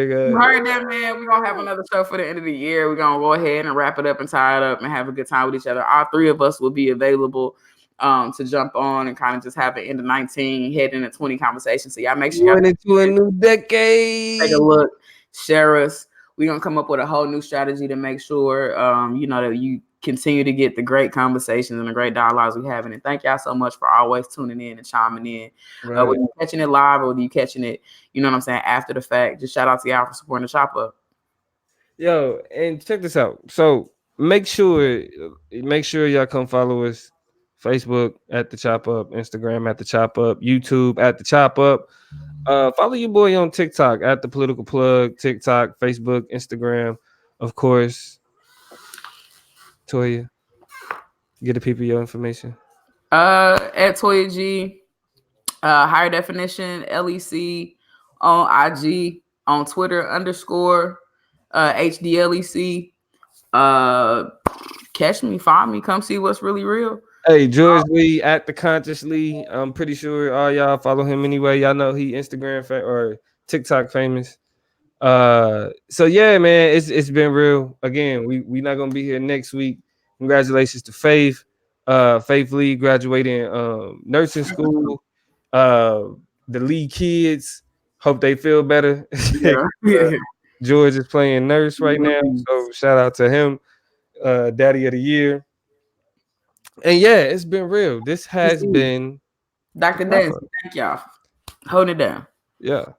go. You heard that, man. We're gonna have another show for the end of the year. We're gonna go ahead and wrap it up and tie it up and have a good time with each other. All three of us will be available to jump on and kind of just have an end of 19, head into 20 conversation. So y'all make sure y'all going into a new decade. Take a look, share us. We're gonna come up with a whole new strategy to make sure that you continue to get the great conversations and the great dialogues we're having. And thank y'all so much for always tuning in and chiming in. Right. Whether you're catching it live or whether you're catching it, you know what I'm saying, after the fact. Just shout out to y'all for supporting the Chop Up. Yo, and check this out. So make sure y'all come follow us. Facebook at the Chop Up, Instagram at the Chop Up, YouTube at the Chop Up. Follow your boy on TikTok at the Political Plug, TikTok, Facebook, Instagram, of course. Toya, get the people your information. At Toya G, Higher Definition LEC on IG, on Twitter _ HDLEC. Catch me, find me, come see what's really real. Hey, George Lee at the Consciously. I'm pretty sure all y'all follow him anyway. Y'all know he Instagram or TikTok famous. So yeah, man, it's been real. Again, we not gonna be here next week. Congratulations to Faith. Faith Lee graduating nursing school. The Lee kids, hope they feel better. Yeah. George is playing nurse right now, so shout out to him, Daddy of the Year. And yeah, it's been real. This has been Dr. Dance. Thank y'all. Hold it down. Yeah.